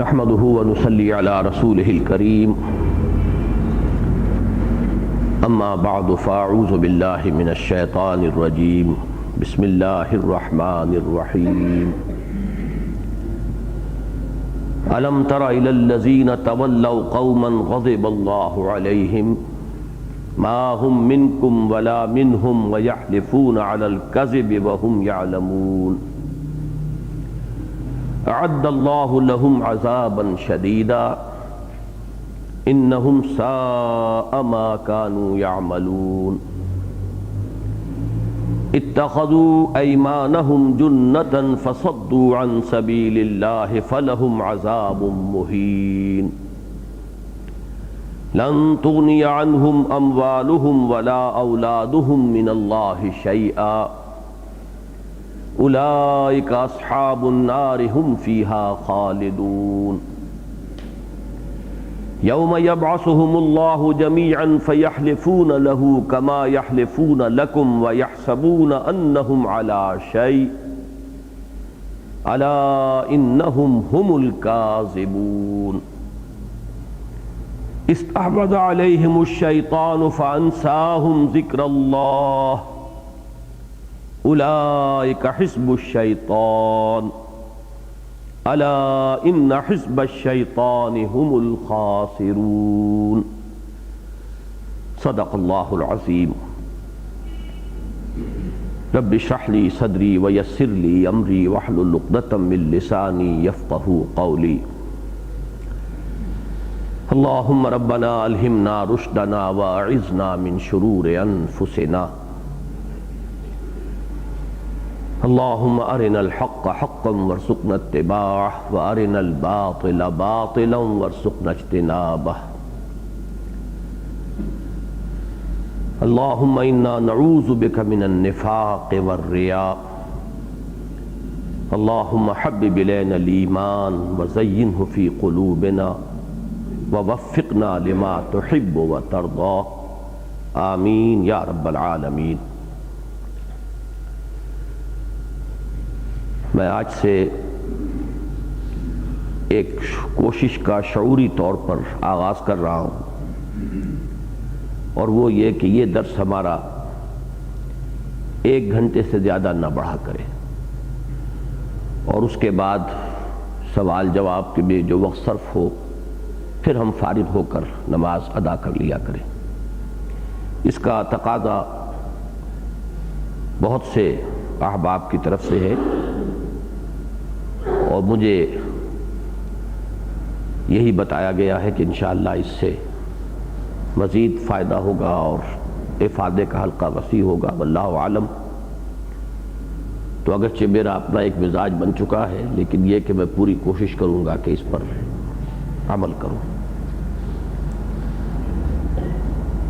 نحمده ونصلي على رسوله الكريم اما بعد فاعوذ بالله من الشيطان الرجيم بسم الله الرحمن الرحيم ألم تر إلى الذين تولوا قوما غضب الله عليهم ما هم منكم ولا منهم ويحلفون على الكذب وهم يعلمون أعد الله لهم عذابا شديدا إنهم ساء ما كانوا يعملون اتخذوا أيمانهم جنة فصدوا عن سبيل الله فلهم عذاب مهين لن تغني عنهم أموالهم ولا أولادهم من الله شيئا أولئك أصحاب النار هم فيها خالدون يوم يبعثهم الله جميعا فيحلفون له كما يحلفون لكم ويحسبون أنهم على شيء ألا إنهم هم الكاذبون استحوذ عليهم الشيطان فأنساهم ذكر الله أولئك حزب الشيطان ألا إن حزب الشيطان هم الخاسرون صدق الله العظيم رب اشرح لي صدري ويسر لي أمري واحلل عقدة من لساني يفقهوا قولي اللهم ربنا ألهمنا رشدنا وأعذنا من شرور أنفسنا اللهم أرنا الحق حقا وارزقنا اتباعه وأرنا الباطل باطلا وارزقنا اجتنابه اللهم إنا نعوذ بك من النفاق والرياء اللهم حبب إلينا الإيمان وزينه في قلوبنا ووفقنا لما تحب وترضى آمين یا رب العالمین۔ میں آج سے ایک کوشش کا شعوری طور پر آغاز کر رہا ہوں، اور وہ یہ کہ یہ درس ہمارا 1 گھنٹے سے زیادہ نہ بڑھا کرے، اور اس کے بعد سوال جواب کے لیے جو وقت صرف ہو پھر ہم فارغ ہو کر نماز ادا کر لیا کریں۔ اس کا تقاضا بہت سے احباب کی طرف سے ہے، اور مجھے یہی بتایا گیا ہے کہ انشاءاللہ اس سے مزید فائدہ ہوگا اور افادے کا حلقہ وسیع ہوگا، واللہ عالم۔ تو اگرچہ میرا اپنا ایک مزاج بن چکا ہے، لیکن یہ کہ میں پوری کوشش کروں گا کہ اس پر عمل کروں۔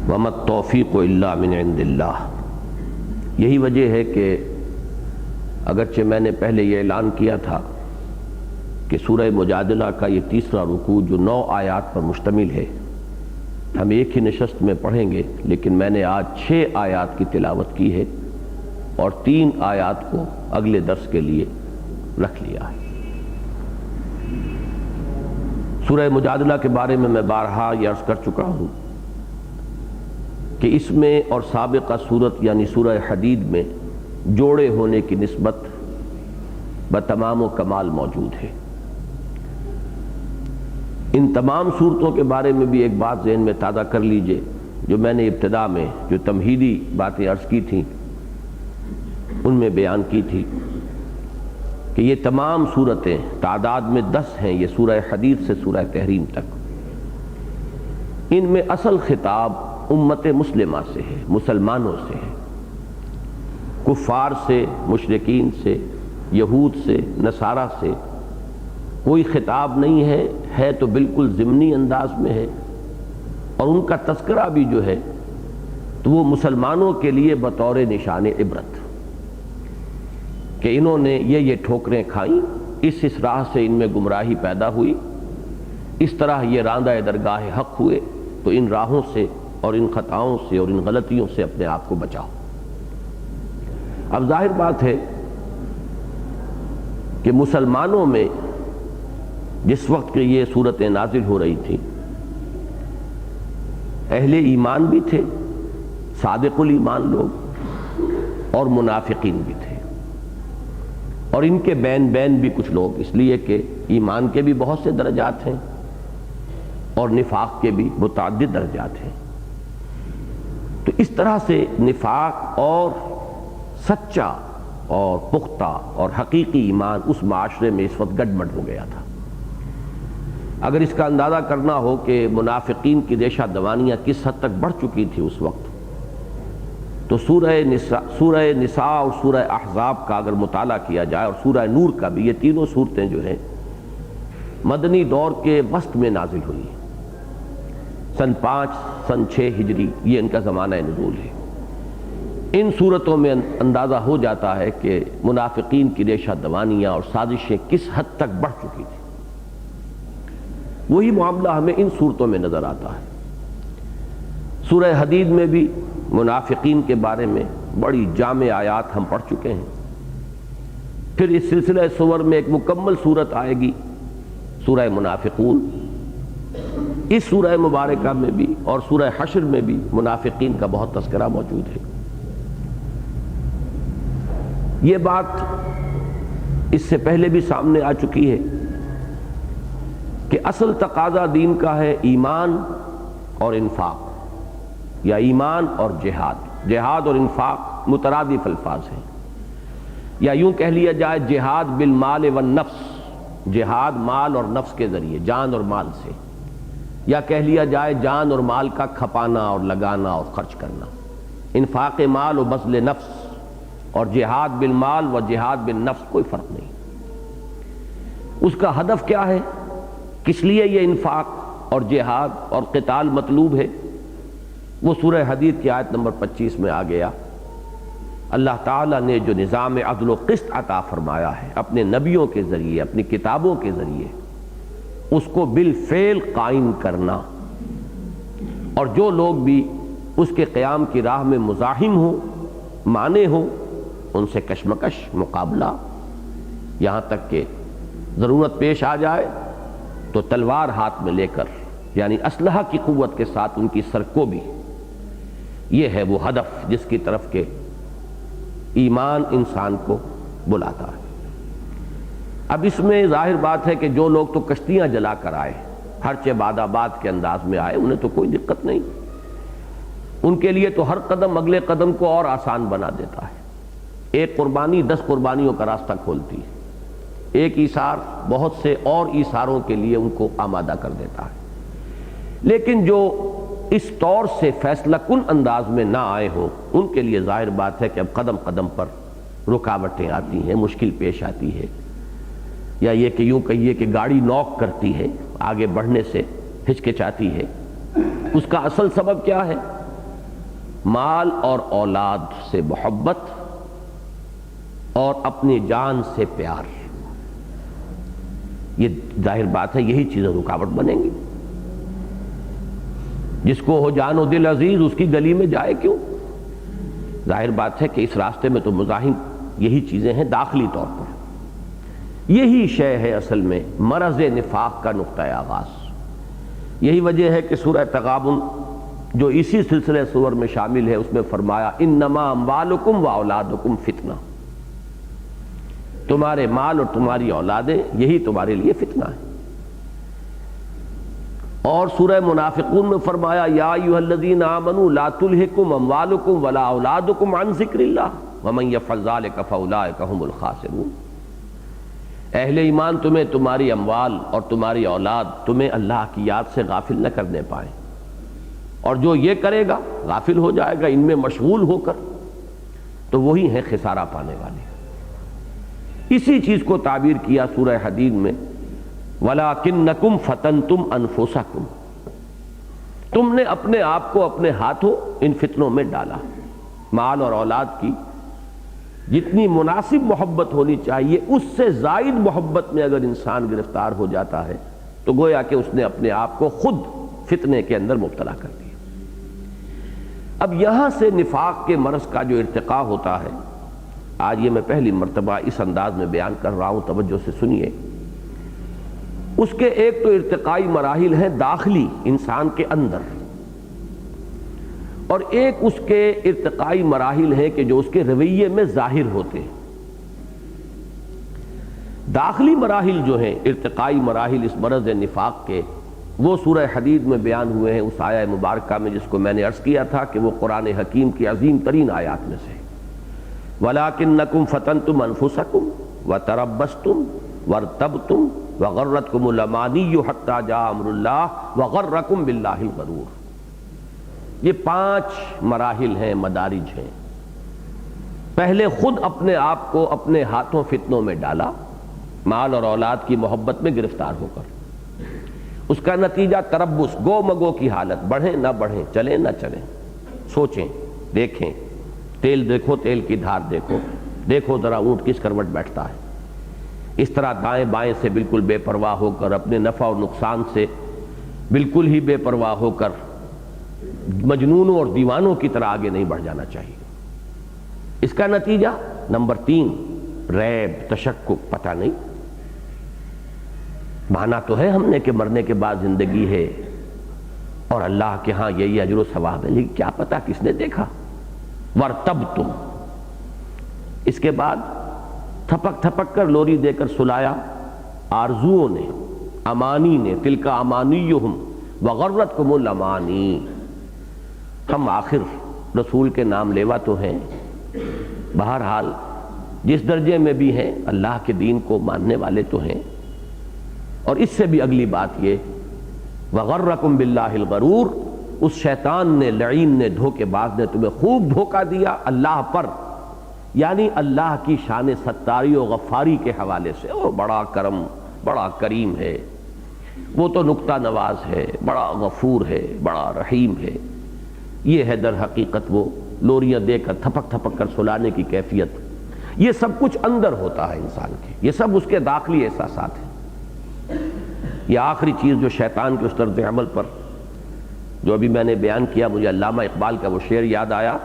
وَمَا التَّوْفِيقُ إِلَّا مِنْ عِنْدِ اللَّهِ۔ یہی وجہ ہے کہ اگرچہ میں نے پہلے یہ اعلان کیا تھا کہ سورہ مجادلہ کا یہ تیسرا رکوع جو 9 آیات پر مشتمل ہے ہم ایک ہی نشست میں پڑھیں گے، لیکن میں نے آج 6 آیات کی تلاوت کی ہے اور 3 آیات کو اگلے درس کے لیے رکھ لیا ہے۔ سورہ مجادلہ کے بارے میں بارہا یہ عرض کر چکا ہوں کہ اس میں اور سابقہ صورت یعنی سورہ حدید میں جوڑے ہونے کی نسبت بتمام و کمال موجود ہے۔ ان تمام صورتوں کے بارے میں بھی ایک بات ذہن میں تازہ کر لیجئے، جو میں نے ابتدا میں جو تمہیدی باتیں عرض کی تھیں ان میں بیان کی تھی کہ یہ تمام صورتیں تعداد میں 10 ہیں، یہ سورہ حدید سے سورہ تحریم تک۔ ان میں اصل خطاب امت مسلمہ سے ہے، مسلمانوں سے ہے، کفار سے، مشرکین سے، یہود سے، نصارہ سے کوئی خطاب نہیں ہے تو بالکل ضمنی انداز میں ہے، اور ان کا تذکرہ بھی جو ہے تو وہ مسلمانوں کے لیے بطور نشان عبرت کہ انہوں نے یہ ٹھوکریں کھائیں، اس راہ سے ان میں گمراہی پیدا ہوئی، اس طرح یہ راندہ درگاہ حق ہوئے، تو ان راہوں سے اور ان خطاؤں سے اور ان غلطیوں سے اپنے آپ کو بچاؤ۔ اب ظاہر بات ہے کہ مسلمانوں میں جس وقت کہ یہ صورتیں نازل ہو رہی تھیں، اہل ایمان بھی تھے، صادق الایمان لوگ، اور منافقین بھی تھے، اور ان کے بین بین بھی کچھ لوگ، اس لیے کہ ایمان کے بھی بہت سے درجات ہیں اور نفاق کے بھی متعدد درجات ہیں۔ تو اس طرح سے نفاق اور سچا اور پختہ اور حقیقی ایمان اس معاشرے میں اس وقت گڈ مڈ ہو گیا تھا۔ اگر اس کا اندازہ کرنا ہو کہ منافقین کی ریشہ دوانیاں کس حد تک بڑھ چکی تھی اس وقت، تو سورہ نساء اور سورہ احزاب کا اگر مطالعہ کیا جائے، اور سورہ نور کا بھی، یہ تینوں صورتیں جو ہیں مدنی دور کے وسط میں نازل ہوئی ہیں۔ سن 5 سن 6 ہجری یہ ان کا زمانہ نزول ہے۔ ان صورتوں میں اندازہ ہو جاتا ہے کہ منافقین کی ریشہ دوانیاں اور سازشیں کس حد تک بڑھ چکی تھیں۔ وہی معاملہ ہمیں ان صورتوں میں نظر آتا ہے۔ سورہ حدید میں بھی منافقین کے بارے میں بڑی جامع آیات ہم پڑھ چکے ہیں۔ پھر اس سلسلہ سور میں ایک مکمل صورت آئے گی، سورہ منافقون۔ اس سورہ مبارکہ میں بھی اور سورہ حشر میں بھی منافقین کا بہت تذکرہ موجود ہے۔ یہ بات اس سے پہلے بھی سامنے آ چکی ہے کہ اصل تقاضا دین کا ہے ایمان اور انفاق، یا ایمان اور جہاد۔ جہاد اور انفاق مترادف الفاظ ہیں، یا یوں کہہ لیا جائے جہاد بالمال والنفس، جہاد مال اور نفس کے ذریعے، جان اور مال سے، یا کہہ لیا جائے جان اور مال کا کھپانا اور لگانا اور خرچ کرنا۔ انفاق مال و بذل نفس اور جہاد بالمال و جہاد بالنفس کوئی فرق نہیں۔ اس کا ہدف کیا ہے، کس لیے یہ انفاق اور جہاد اور قتال مطلوب ہے، وہ سورہ حدید کی آیت نمبر 25 میں آ گیا۔ اللہ تعالیٰ نے جو نظام عدل و قسط عطا فرمایا ہے اپنے نبیوں کے ذریعے، اپنی کتابوں کے ذریعے، اس کو بالفعل قائم کرنا، اور جو لوگ بھی اس کے قیام کی راہ میں مزاحم ہوں، مانے ہوں، ان سے کشمکش، مقابلہ، یہاں تک کہ ضرورت پیش آ جائے تو تلوار ہاتھ میں لے کر، یعنی اسلحہ کی قوت کے ساتھ ان کی سرکوبی۔ یہ ہے وہ ہدف جس کی طرف کہ ایمان انسان کو بلاتا ہے۔ اب اس میں ظاہر بات ہے کہ جو لوگ تو کشتیاں جلا کر آئے، ہرچہ باد آباد کے انداز میں آئے، انہیں تو کوئی دقت نہیں، ان کے لیے تو ہر قدم اگلے قدم کو اور آسان بنا دیتا ہے۔ ایک قربانی 10 قربانیوں کا راستہ کھولتی ہے، ایک ایثار بہت سے اور ایثاروں کے لیے ان کو آمادہ کر دیتا ہے۔ لیکن جو اس طور سے فیصلہ کن انداز میں نہ آئے ہوں، ان کے لیے ظاہر بات ہے کہ اب قدم قدم پر رکاوٹیں آتی ہیں، مشکل پیش آتی ہے، یا یہ کہ یوں کہیے کہ گاڑی نوک کرتی ہے، آگے بڑھنے سے ہچکچاتی ہے۔ اس کا اصل سبب کیا ہے؟ مال اور اولاد سے محبت اور اپنی جان سے پیار۔ یہ ظاہر بات ہے یہی چیزیں رکاوٹ بنیں گی۔ جس کو ہو جان و دل عزیز اس کی گلی میں جائے کیوں؟ ظاہر بات ہے کہ اس راستے میں تو مزاحم یہی چیزیں ہیں داخلی طور پر۔ یہی شے ہے اصل میں مرض نفاق کا نقطہ آغاز۔ یہی وجہ ہے کہ سورہ تغابن جو اسی سلسلے سور میں شامل ہے، اس میں فرمایا انما اموالکم و اولادکم فتنہ، تمہارے مال اور تمہاری اولادیں یہی تمہارے لیے فتنہ ہے۔ اور سورہ منافقون میں فرمایا یا ایھا الذین آمنوا لا تلھکم اموالکم ولا اولادکم عن ذکر اللہ ومن یفعل ذلک فاولئک هم الخاسرون۔ اہل ایمان تمہیں تمہاری اموال اور تمہاری اولاد تمہیں اللہ کی یاد سے غافل نہ کرنے پائیں، اور جو یہ کرے گا غافل ہو جائے گا ان میں مشغول ہو کر، تو وہی ہیں خسارہ پانے والے۔ اسی چیز کو تعبیر کیا سورہ حدید میں وَلَٰكِنَّكُمْ فَتَنْتُمْ أَنفُسَكُمْ، تم نے اپنے آپ کو اپنے ہاتھوں ان فتنوں میں ڈالا۔ مال اور اولاد کی جتنی مناسب محبت ہونی چاہیے اس سے زائد محبت میں اگر انسان گرفتار ہو جاتا ہے تو گویا کہ اس نے اپنے آپ کو خود فتنے کے اندر مبتلا کر دیا۔ اب یہاں سے نفاق کے مرض کا جو ارتقاء ہوتا ہے، آج یہ میں پہلی مرتبہ اس انداز میں بیان کر رہا ہوں، توجہ سے سنیے اس کے ایک تو ارتقائی مراحل ہیں داخلی انسان کے اندر، اور ایک اس کے ارتقائی مراحل ہیں کہ جو اس کے رویے میں ظاہر ہوتے ہیں۔ داخلی مراحل جو ہیں ارتقائی مراحل اس مرض نفاق کے، وہ سورہ حدید میں بیان ہوئے ہیں اس آیہ مبارکہ میں، جس کو میں نے عرض کیا تھا کہ وہ قرآن حکیم کی عظیم ترین آیات میں سے وَلَٰكِنَّكُمْ فَتَنْتُمْ أَنفُسَكُمْ وَتَرَبَّصْتُمْ وَارْتَبْتُمْ وَغَرَّتْكُمُ الْأَمَانِيُّ حَتَّىٰ جَاءَ أَمْرُ اللَّهِ وَغَرَّكُمْ بِاللَّهِ الْغَرُورُ۔ یہ 5 مراحل ہیں، مدارج ہیں۔ پہلے خود اپنے آپ کو اپنے ہاتھوں فتنوں میں ڈالا، مال اور اولاد کی محبت میں گرفتار ہو کر، اس کا نتیجہ تربص، گو مگو کی حالت، بڑھیں نہ بڑھیں، چلیں نہ چلیں، سوچیں، دیکھیں، تیل دیکھو، تیل کی دھار دیکھو، دیکھو ذرا اونٹ کس کروٹ بیٹھتا ہے۔ اس طرح دائیں بائیں سے بالکل بے پرواہ ہو کر، اپنے نفع اور نقصان سے بالکل ہی بے پرواہ ہو کر مجنونوں اور دیوانوں کی طرح آگے نہیں بڑھ جانا چاہیے۔ اس کا نتیجہ نمبر 3، ریب، تشکک، پتہ نہیں، مانا تو ہے ہم نے کہ مرنے کے بعد زندگی ہے اور اللہ کے ہاں یہی اجر و ثواب ہے، لیکن کیا پتہ کس نے دیکھا۔ وَارْتَبْتُمْ، اس کے بعد تھپک تھپک کر لوری دے کر سلایا آرزوؤں نے، امانی نے، تلک امانیہم وغرتکم الامانی۔ ہم آخر رسول کے نام لیوا تو ہیں، بہرحال جس درجے میں بھی ہیں اللہ کے دین کو ماننے والے تو ہیں، اور اس سے بھی اگلی بات یہ وغرکم باللہ الغرور، اس شیطان نے، لعین نے، دھوکے باز نے تمہیں خوب دھوکہ دیا اللہ پر، یعنی اللہ کی شان ستاری و غفاری کے حوالے سے۔ وہ بڑا کرم، بڑا کریم ہے، وہ تو نکتہ نواز ہے، بڑا غفور ہے، بڑا رحیم ہے۔ یہ ہے در حقیقت وہ لوریاں دے کر تھپک تھپک کر سلانے کی کیفیت۔ یہ سب کچھ اندر ہوتا ہے انسان کے، یہ سب اس کے داخلی احساسات ہیں۔ یہ آخری چیز جو شیطان کے اس طرز عمل پر جو ابھی میں نے بیان کیا، مجھے علامہ اقبال کا وہ شعر یاد آیا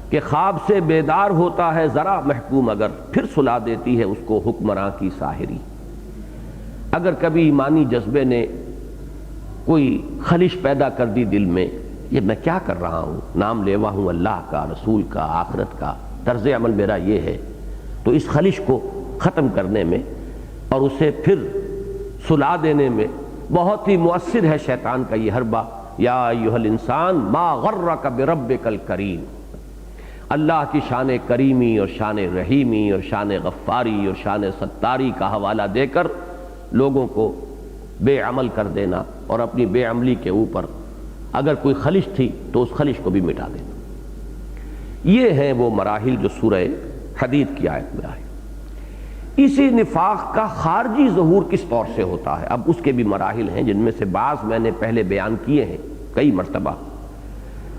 کہ خواب سے بیدار ہوتا ہے ذرا محکوم، اگر پھر سلا دیتی ہے اس کو حکمراں کی ساحری۔ اگر کبھی ایمانی جذبے نے کوئی خلش پیدا کر دی دل میں، یہ میں کیا کر رہا ہوں، نام لیوا ہوں اللہ کا، رسول کا، آخرت کا، طرز عمل میرا یہ ہے، تو اس خلش کو ختم کرنے میں اور اسے پھر سلا دینے میں بہت ہی مؤثر ہے شیطان کا یہ حربہ، یا ایھا الانسان ما غرک بربک الکریم۔ اللہ کی شان کریمی اور شان رحیمی اور شان غفاری اور شان ستاری کا حوالہ دے کر لوگوں کو بے عمل کر دینا، اور اپنی بے عملی کے اوپر اگر کوئی خلش تھی تو اس خلش کو بھی مٹا دینا۔ یہ ہیں وہ مراحل جو سورہ حدید کی آیت میں آئے۔ اسی نفاق کا خارجی ظہور کس طور سے ہوتا ہے، اب اس کے بھی مراحل ہیں، جن میں سے بعض میں نے پہلے بیان کیے ہیں کئی مرتبہ،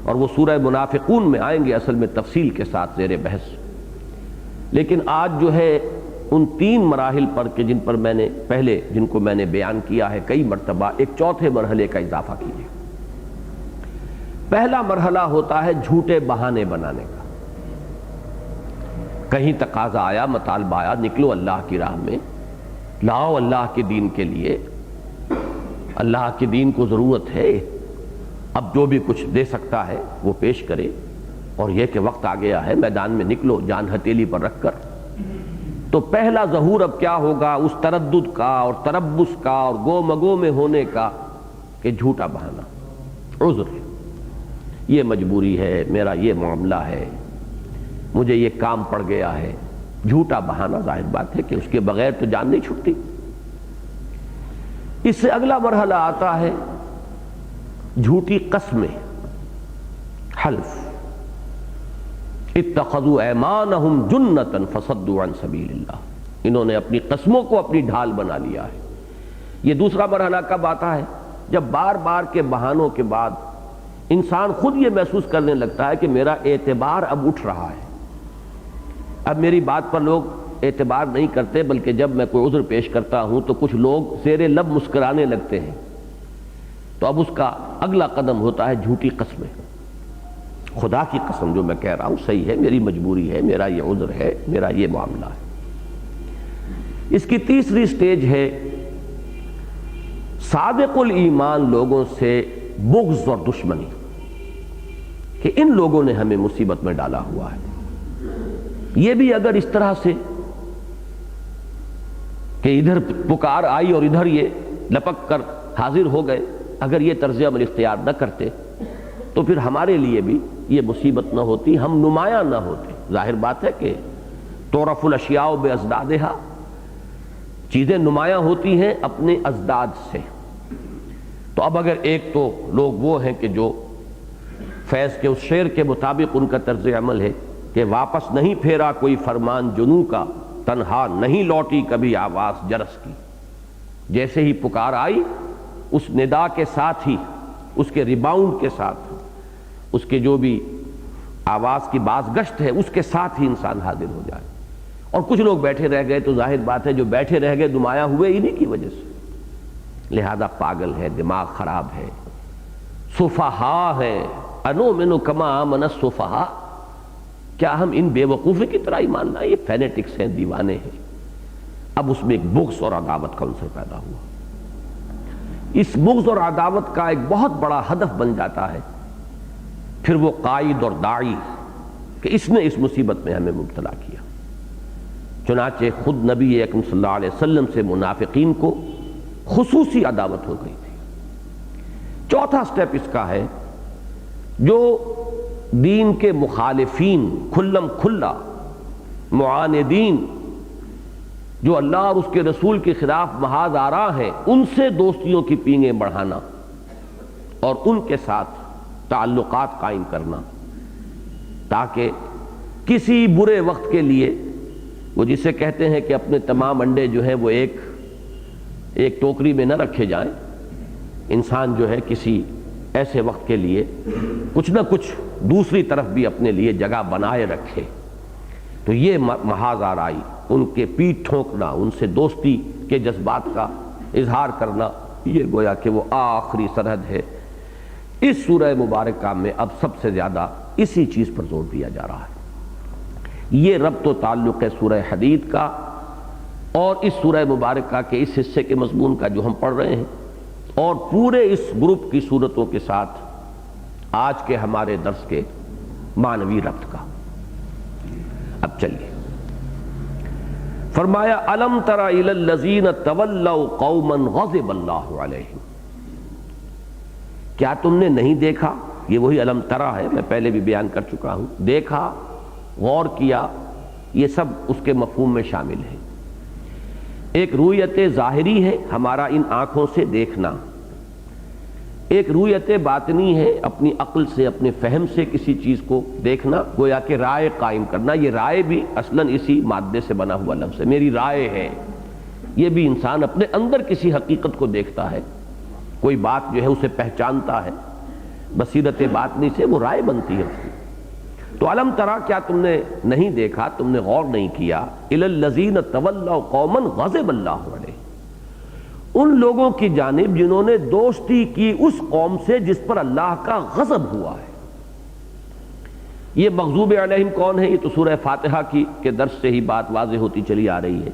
اور وہ سورہ منافقون میں آئیں گے اصل میں تفصیل کے ساتھ زیر بحث۔ لیکن آج جو ہے ان 3 مراحل پر کہ جن پر میں نے پہلے جن کو میں نے بیان کیا ہے کئی مرتبہ، ایک چوتھے مرحلے کا اضافہ کیجیے۔ پہلا مرحلہ ہوتا ہے جھوٹے بہانے بنانے کا۔ کہیں تقاضا آیا، مطالبہ آیا، نکلو اللہ کی راہ میں، لاؤ اللہ کے دین کے لیے، اللہ کے دین کو ضرورت ہے، اب جو بھی کچھ دے سکتا ہے وہ پیش کرے، اور یہ کہ وقت آ گیا ہے، میدان میں نکلو جان ہتھیلی پر رکھ کر۔ تو پہلا ظہور اب کیا ہوگا اس تردد کا اور تربص کا اور گو مگو میں ہونے کا کہ جھوٹا بہانا، عذر، یہ مجبوری ہے، میرا یہ معاملہ ہے، مجھے یہ کام پڑ گیا ہے۔ جھوٹا بہانا ظاہر بات ہے کہ اس کے بغیر تو جان نہیں چھٹتی۔ اس سے اگلا مرحلہ آتا ہے جھوٹی قسمیں، حلف، اتخذوا ایمانہم جنۃ فصدوا عن سبیل اللہ، انہوں نے اپنی قسموں کو اپنی ڈھال بنا لیا ہے۔ یہ دوسرا مرحلہ کب آتا ہے؟ جب بار بار کے بہانوں کے بعد انسان خود یہ محسوس کرنے لگتا ہے کہ میرا اعتبار اب اٹھ رہا ہے، اب میری بات پر لوگ اعتبار نہیں کرتے، بلکہ جب میں کوئی عذر پیش کرتا ہوں تو کچھ لوگ زیر لب مسکرانے لگتے ہیں۔ تو اب اس کا اگلا قدم ہوتا ہے جھوٹی قسمیں۔ خدا کی قسم جو میں کہہ رہا ہوں صحیح ہے، میری مجبوری ہے، میرا یہ عذر ہے، میرا یہ معاملہ ہے۔ اس کی تیسری سٹیج ہے صادق الایمان لوگوں سے بغض اور دشمنی کہ ان لوگوں نے ہمیں مصیبت میں ڈالا ہوا ہے. یہ بھی اگر اس طرح سے کہ ادھر پکار آئی اور ادھر یہ لپک کر حاضر ہو گئے، اگر یہ طرز عمل اختیار نہ کرتے تو پھر ہمارے لیے بھی یہ مصیبت نہ ہوتی، ہم نمایاں نہ ہوتے. ظاہر بات ہے کہ تعرف الاشیاء بازدادھا، چیزیں نمایاں ہوتی ہیں اپنے ازداد سے. تو اب اگر ایک تو لوگ وہ ہیں کہ جو فیض کے اس شعر کے مطابق ان کا طرز عمل ہے کہ واپس نہیں پھیرا کوئی فرمان جنوں کا، تنہا نہیں لوٹی کبھی آواز جرس کی. جیسے ہی پکار آئی اس ندا کے ساتھ ہی، اس کے ریباؤنڈ کے ساتھ، اس کے جو بھی آواز کی باز گشت ہے اس کے ساتھ ہی انسان حاضر ہو جائے. اور کچھ لوگ بیٹھے رہ گئے تو ظاہر بات ہے جو بیٹھے رہ گئے نمایاں ہوئے انہی کی وجہ سے. لہذا پاگل ہے، دماغ خراب ہے، سفہا ہے. انؤمن کما آمن السفہا، کیا ہم ان بے وقوفی کی طرح ایمان لائیں؟ یہ فینیٹکس ہیں، دیوانے ہیں. اب اس میں ایک بغض اور عداوت کا عنصر پیدا ہوا. اس بغض اور عداوت کا ایک بہت بڑا ہدف بن جاتا ہے پھر وہ قائد اور داعی کہ اس نے اس مصیبت میں ہمیں مبتلا کیا. چنانچہ خود نبی اکرم صلی اللہ علیہ وسلم سے منافقین کو خصوصی عداوت ہو گئی تھی. چوتھا سٹیپ اس کا ہے جو دین کے مخالفین، کھلم کھلا معاندین، جو اللہ اور اس کے رسول کے خلاف محاذ آراء ہیں، ان سے دوستیوں کی پینگیں بڑھانا اور ان کے ساتھ تعلقات قائم کرنا تاکہ کسی برے وقت کے لیے، وہ جسے کہتے ہیں کہ اپنے تمام انڈے جو ہیں وہ ایک ٹوکری میں نہ رکھے جائیں. انسان جو ہے کسی ایسے وقت کے لیے کچھ نہ کچھ دوسری طرف بھی اپنے لیے جگہ بنائے رکھے. تو یہ محاذ آرائی، ان کے پیٹھ ٹھونکنا، ان سے دوستی کے جذبات کا اظہار کرنا، یہ گویا کہ وہ آخری سرحد ہے. اس سورہ مبارکہ میں اب سب سے زیادہ اسی چیز پر زور دیا جا رہا ہے. یہ ربط و تعلق ہے سورہ حدید کا اور اس سورہ مبارکہ کے اس حصے کے مضمون کا جو ہم پڑھ رہے ہیں، اور پورے اس گروپ کی صورتوں کے ساتھ آج کے ہمارے درس کے معنوی ربط کا. اب چلیے، فرمایا الم تر الی الذین تولوا قوما غضب اللہ علیہم. کیا تم نے نہیں دیکھا؟ یہ وہی الم ترا ہے، میں پہلے بھی بیان کر چکا ہوں. دیکھا، غور کیا، یہ سب اس کے مفہوم میں شامل ہے. ایک رویت ظاہری ہے، ہمارا ان آنکھوں سے دیکھنا. ایک رویت باطنی ہے، اپنی عقل سے، اپنے فہم سے کسی چیز کو دیکھنا، گویا کہ رائے قائم کرنا. یہ رائے بھی اصلاً اسی مادے سے بنا ہوا لفظ ہے، میری رائے ہے. یہ بھی انسان اپنے اندر کسی حقیقت کو دیکھتا ہے، کوئی بات جو ہے اسے پہچانتا ہے، بصیرت باطنی سے وہ رائے بنتی ہے اس کی. تو علم ترا، کیا تم نے نہیں دیکھا، تم نے غور نہیں کیا، الی الذین تولوا قوما غضب اللہ علیہم، ان لوگوں کی جانب جنہوں نے دوستی کی اس قوم سے جس پر اللہ کا غضب ہوا ہے. یہ مغضوب علیہم کون ہے؟ یہ تو سورہ فاتحہ کی کے درس سے ہی بات واضح ہوتی چلی آ رہی ہے.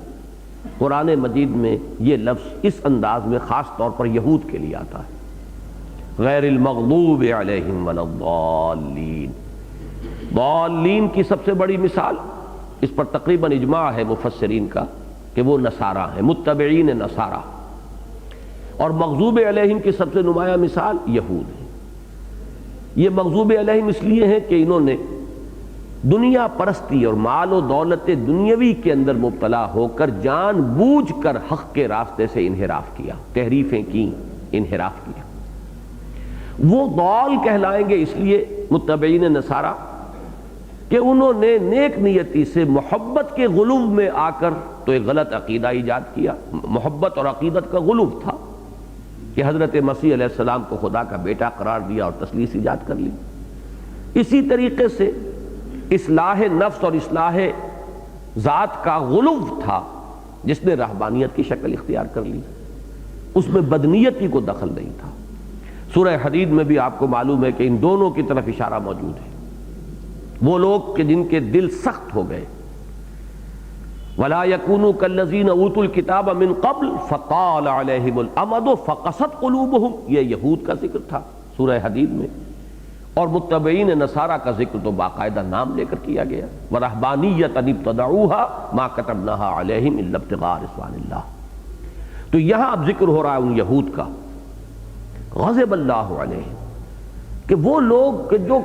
قرآن مجید میں یہ لفظ اس انداز میں خاص طور پر یہود کے لیے آتا ہے، غیر المغضوب علیہم ولا الضالین. ضالین کی سب سے بڑی مثال، اس پر تقریباً اجماع ہے مفسرین کا کہ وہ نصارہ ہیں، متبعین نصارہ. اور مغضوب علیہم کی سب سے نمایاں مثال یہود ہیں. یہ مغضوب علیہم اس لیے ہیں کہ انہوں نے دنیا پرستی اور مال و دولت دنیاوی کے اندر مبتلا ہو کر جان بوجھ کر حق کے راستے سے انحراف کیا، تحریفیں کی، انحراف کیا. وہ ضال کہلائیں گے اس لیے متبعین نصارہ کہ انہوں نے نیک نیتی سے محبت کے غلو میں آ کر تو ایک غلط عقیدہ ایجاد کیا. محبت اور عقیدت کا غلو تھا کہ حضرت مسیح علیہ السلام کو خدا کا بیٹا قرار دیا اور تثلیث ایجاد کر لی. اسی طریقے سے اصلاح نفس اور اصلاح ذات کا غلو تھا جس نے رہبانیت کی شکل اختیار کر لی. اس میں بدنیتی کو دخل نہیں تھا. سورہ حدید میں بھی آپ کو معلوم ہے کہ ان دونوں کی طرف اشارہ موجود ہے. وہ لوگ کہ جن کے دل سخت ہو گئے، ولا یکونوا کالذین اوتوا الکتاب من قبل فطال علیہم الامد فقست قلوبہم، یہ یہود کا ذکر تھا سورہ حدید میں، اور متبعین نصارہ کا ذکر تو باقاعدہ نام لے کر کیا گیا، ورہبانیۃ ابتدعوها ما كتبناها علیہم الا ابتغاء رضوان اللہ۔ تو یہاں اب ذکر ہو رہا ہے ان یہود کا، غضب اللہ علیہم، کہ وہ لوگ کہ جو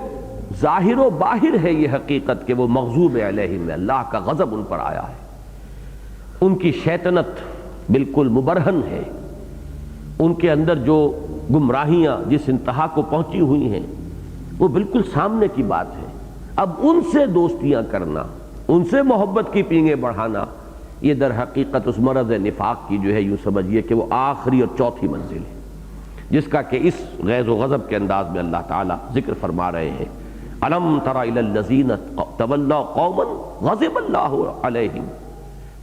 ظاہر و باہر ہے یہ حقیقت کہ وہ مغضوب علیہم میں اللہ کا غضب ان پر آیا ہے، ان کی شیطنت بالکل مبرہن ہے، ان کے اندر جو گمراہیاں جس انتہا کو پہنچی ہوئی ہیں وہ بالکل سامنے کی بات ہے۔ اب ان سے دوستیاں کرنا، ان سے محبت کی پینگیں بڑھانا، یہ در حقیقت اس مرض نفاق کی جو ہے یوں سمجھیے کہ وہ آخری اور چوتھی منزل ہے، جس کا کہ اس غیظ و غضب کے انداز میں اللہ تعالیٰ ذکر فرما رہے ہیں۔ الم تر الی الذین تولوا قوما غضب اللہ علیہم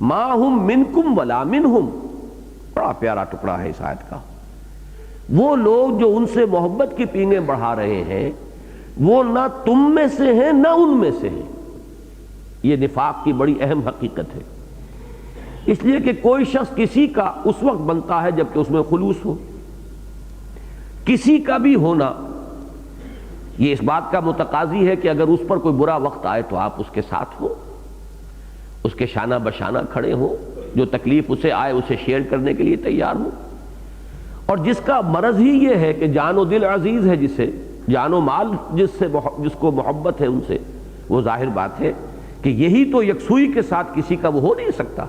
ما ہم منکم ولا منہم، بڑا پیارا ٹکڑا ہے اس آیت کا۔ وہ لوگ جو ان سے محبت کی پینگیں بڑھا رہے ہیں وہ نہ تم میں سے ہیں نہ ان میں سے ہیں، یہ نفاق کی بڑی اہم حقیقت ہے، اس لیے کہ کوئی شخص کسی کا اس وقت بنتا ہے جبکہ اس میں خلوص ہو، کسی کا بھی ہونا یہ اس بات کا متقاضی ہے کہ اگر اس پر کوئی برا وقت آئے تو آپ اس کے ساتھ ہو، اس کے شانہ بشانہ کھڑے ہو، جو تکلیف اسے آئے اسے شیئر کرنے کے لیے تیار ہو، اور جس کا مرض ہی یہ ہے کہ جان و دل عزیز ہے، جسے جان و مال جس کو محبت ہے ان سے، وہ ظاہر بات ہے کہ یہی تو یکسوئی کے ساتھ کسی کا وہ ہو نہیں سکتا،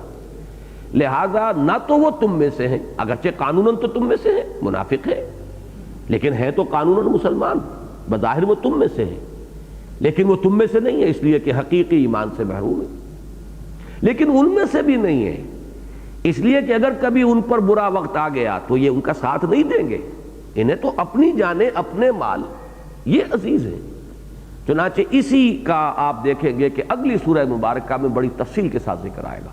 لہذا نہ تو وہ تم میں سے ہیں، اگرچہ قانوناً تو تم میں سے ہیں، منافق ہے لیکن ہے تو قانوناً مسلمان، بظاہر وہ تم میں سے ہیں لیکن وہ تم میں سے نہیں ہے، اس لیے کہ حقیقی ایمان سے محروم ہے، لیکن ان میں سے بھی نہیں ہے، اس لیے کہ اگر کبھی ان پر برا وقت آ گیا تو یہ ان کا ساتھ نہیں دیں گے، انہیں تو اپنی جانیں اپنے مال یہ عزیز ہیں۔ چنانچہ اسی کا آپ دیکھیں گے کہ اگلی سورہ مبارکہ میں بڑی تفصیل کے ساتھ ذکر آئے گا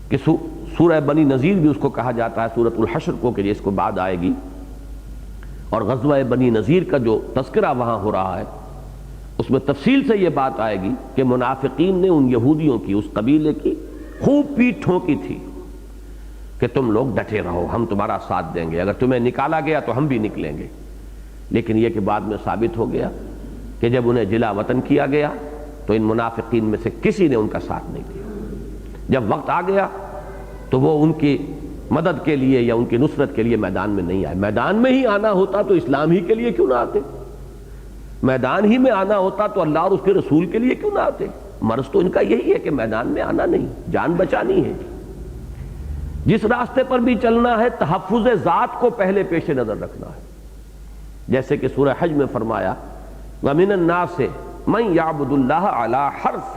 کہ سورہ بنی نذیر بھی اس کو کہا جاتا ہے، سورۃ الحشر کو، کہ جس کو بعد آئے گی، اور غزوہ بنی نذیر کا جو تذکرہ وہاں ہو رہا ہے اس میں تفصیل سے یہ بات آئے گی کہ منافقین نے ان یہودیوں کی، اس قبیلے کی خوب پیٹ ٹھونکی تھی کہ تم لوگ ڈٹے رہو، ہم تمہارا ساتھ دیں گے، اگر تمہیں نکالا گیا تو ہم بھی نکلیں گے، لیکن یہ کہ بعد میں ثابت ہو گیا کہ جب انہیں جلا وطن کیا گیا تو ان منافقین میں سے کسی نے ان کا ساتھ نہیں دیا، جب وقت آ گیا تو وہ ان کی مدد کے لیے یا ان کی نصرت کے لیے میدان میں نہیں آئے۔ میدان میں ہی آنا ہوتا تو اسلام ہی کے لیے کیوں نہ آتے، میدان ہی میں آنا ہوتا تو اللہ اور اس کے رسول کے لیے کیوں نہ آتے؟ مرض تو ان کا یہی ہے کہ میدان میں آنا نہیں، جان بچانی ہے، جس راستے پر بھی چلنا ہے تحفظ ذات کو پہلے پیش نظر رکھنا ہے، جیسے کہ سورہ حج میں فرمایا وَمِنَ النَّاسِ مَن يَعْبُدُ اللَّهَ عَلَى حَرْفٍ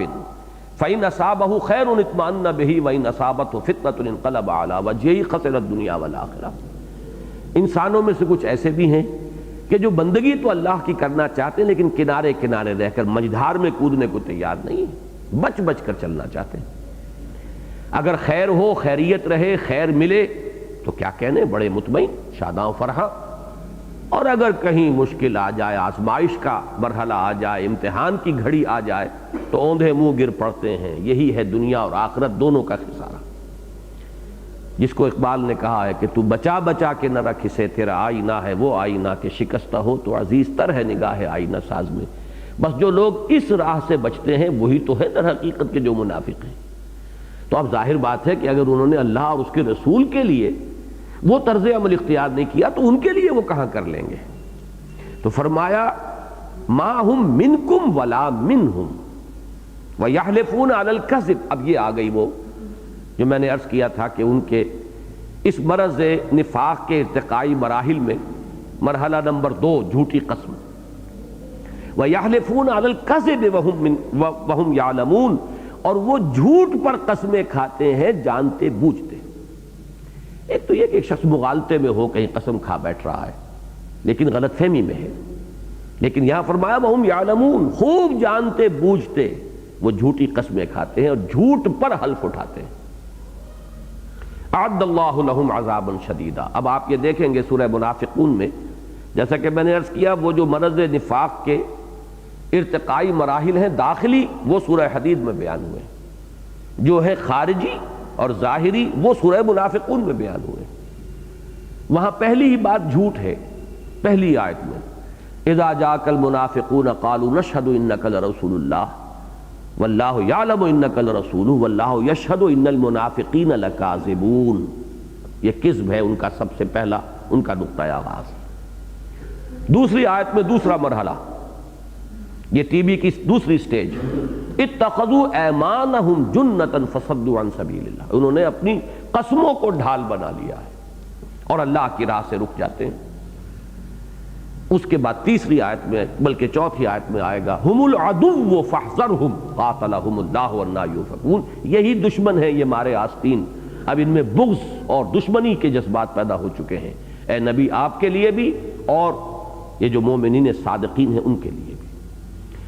فَإِنْ أَصَابَهُ خَيْرٌ اطْمَأَنَّ بِهِ وَإِنْ أَصَابَتْهُ فِتْنَةٌ انقلب عَلَى وَجْهِهِ خَسِرَ الدُّنْيَا وَالْآخِرَةَ۔ انسانوں میں سے کچھ ایسے بھی ہیں کہ جو بندگی تو اللہ کی کرنا چاہتے ہیں لیکن کنارے کنارے رہ کر مجدھار میں کودنے کو تیار نہیں ہیں، بچ بچ کر چلنا چاہتے ہیں، اگر خیر ہو، خیریت رہے، خیر ملے تو کیا کہنے، بڑے مطمئن، شاداں و فرحاں، اور اگر کہیں مشکل آ جائے، آزمائش کا مرحلہ آ جائے، امتحان کی گھڑی آ جائے تو اوندھے منہ گر پڑتے ہیں۔ یہی ہے دنیا اور آخرت دونوں کا خسارہ، جس کو اقبال نے کہا ہے کہ تو بچا بچا کے نہ رکھ اسے، تیرا آئینہ ہے وہ آئینہ کہ شکستہ ہو تو عزیز تر ہے نگاہ آئینہ ساز میں۔ بس جو لوگ اس راہ سے بچتے ہیں وہی تو ہے در حقیقت کے جو منافق ہیں۔ تو اب ظاہر بات ہے کہ اگر انہوں نے اللہ اور اس کے رسول کے لیے وہ طرز عمل اختیار نہیں کیا تو ان کے لیے وہ کہاں کر لیں گے؟ تو فرمایا ما ہم منکم ولا منہم ویحلفون علی الکذب۔ اب یہ آ گئی وہ جو میں نے عرض کیا تھا کہ ان کے اس مرض نفاق کے ارتقائی مراحل میں مرحلہ نمبر 2 جھوٹی قسم، ویحلفون علی الکذب وہم یعلمون، اور وہ جھوٹ پر قسمیں کھاتے ہیں جانتے بوجھتے۔ ایک تو یہ کہ ایک شخص مغالطے میں ہو، کہیں قسم کھا بیٹھ رہا ہے لیکن غلط فہمی میں ہے، لیکن یہاں فرمایا وہم یعلمون، خوب جانتے بوجھتے وہ جھوٹی قسمیں کھاتے ہیں اور جھوٹ پر حلف اٹھاتے ہیں۔ اعد اللہ لہم عذابا شدیدا۔ اب آپ یہ دیکھیں گے سورہ منافقون میں، جیسا کہ میں نے عرض کیا وہ جو مرض نفاق کے ارتقائی مراحل ہیں داخلی، وہ سورہ حدید میں بیان ہوئے ہیں، جو ہے خارجی اور ظاہری وہ سورہ منافقون میں بیان ہوئے. وہاں پہلی ہی بات جھوٹ ہے. پہلی آیت میں اذا جاءک المنافقون قالوا نشهد انک لرسول اللہ واللہ یعلم انک لرسولہ واللہ یشہد ان المنافقین لکاذبون. یہ کذب ہے ان کا سب سے پہلا ان کا نقطۂ آغاز. دوسری آیت میں دوسرا مرحلہ، یہ ٹی بی کی دوسری سٹیج، اتخذوا ایمانہم جنۃ فصدوا عن سبیل اللہ. انہوں نے اپنی قسموں کو ڈھال بنا لیا ہے اور اللہ کی راہ سے رک جاتے ہیں. اس کے بعد تیسری آیت میں بلکہ چوتھی آیت میں آئے گا ہم العدو فاحذرہم قاتلہم اللہ انا یؤفکون. یہی دشمن ہیں یہ مارے آستین. اب ان میں بغض اور دشمنی کے جذبات پیدا ہو چکے ہیں اے نبی آپ کے لیے بھی اور یہ جو مومنین صادقین ہیں ان کے لیے بھی.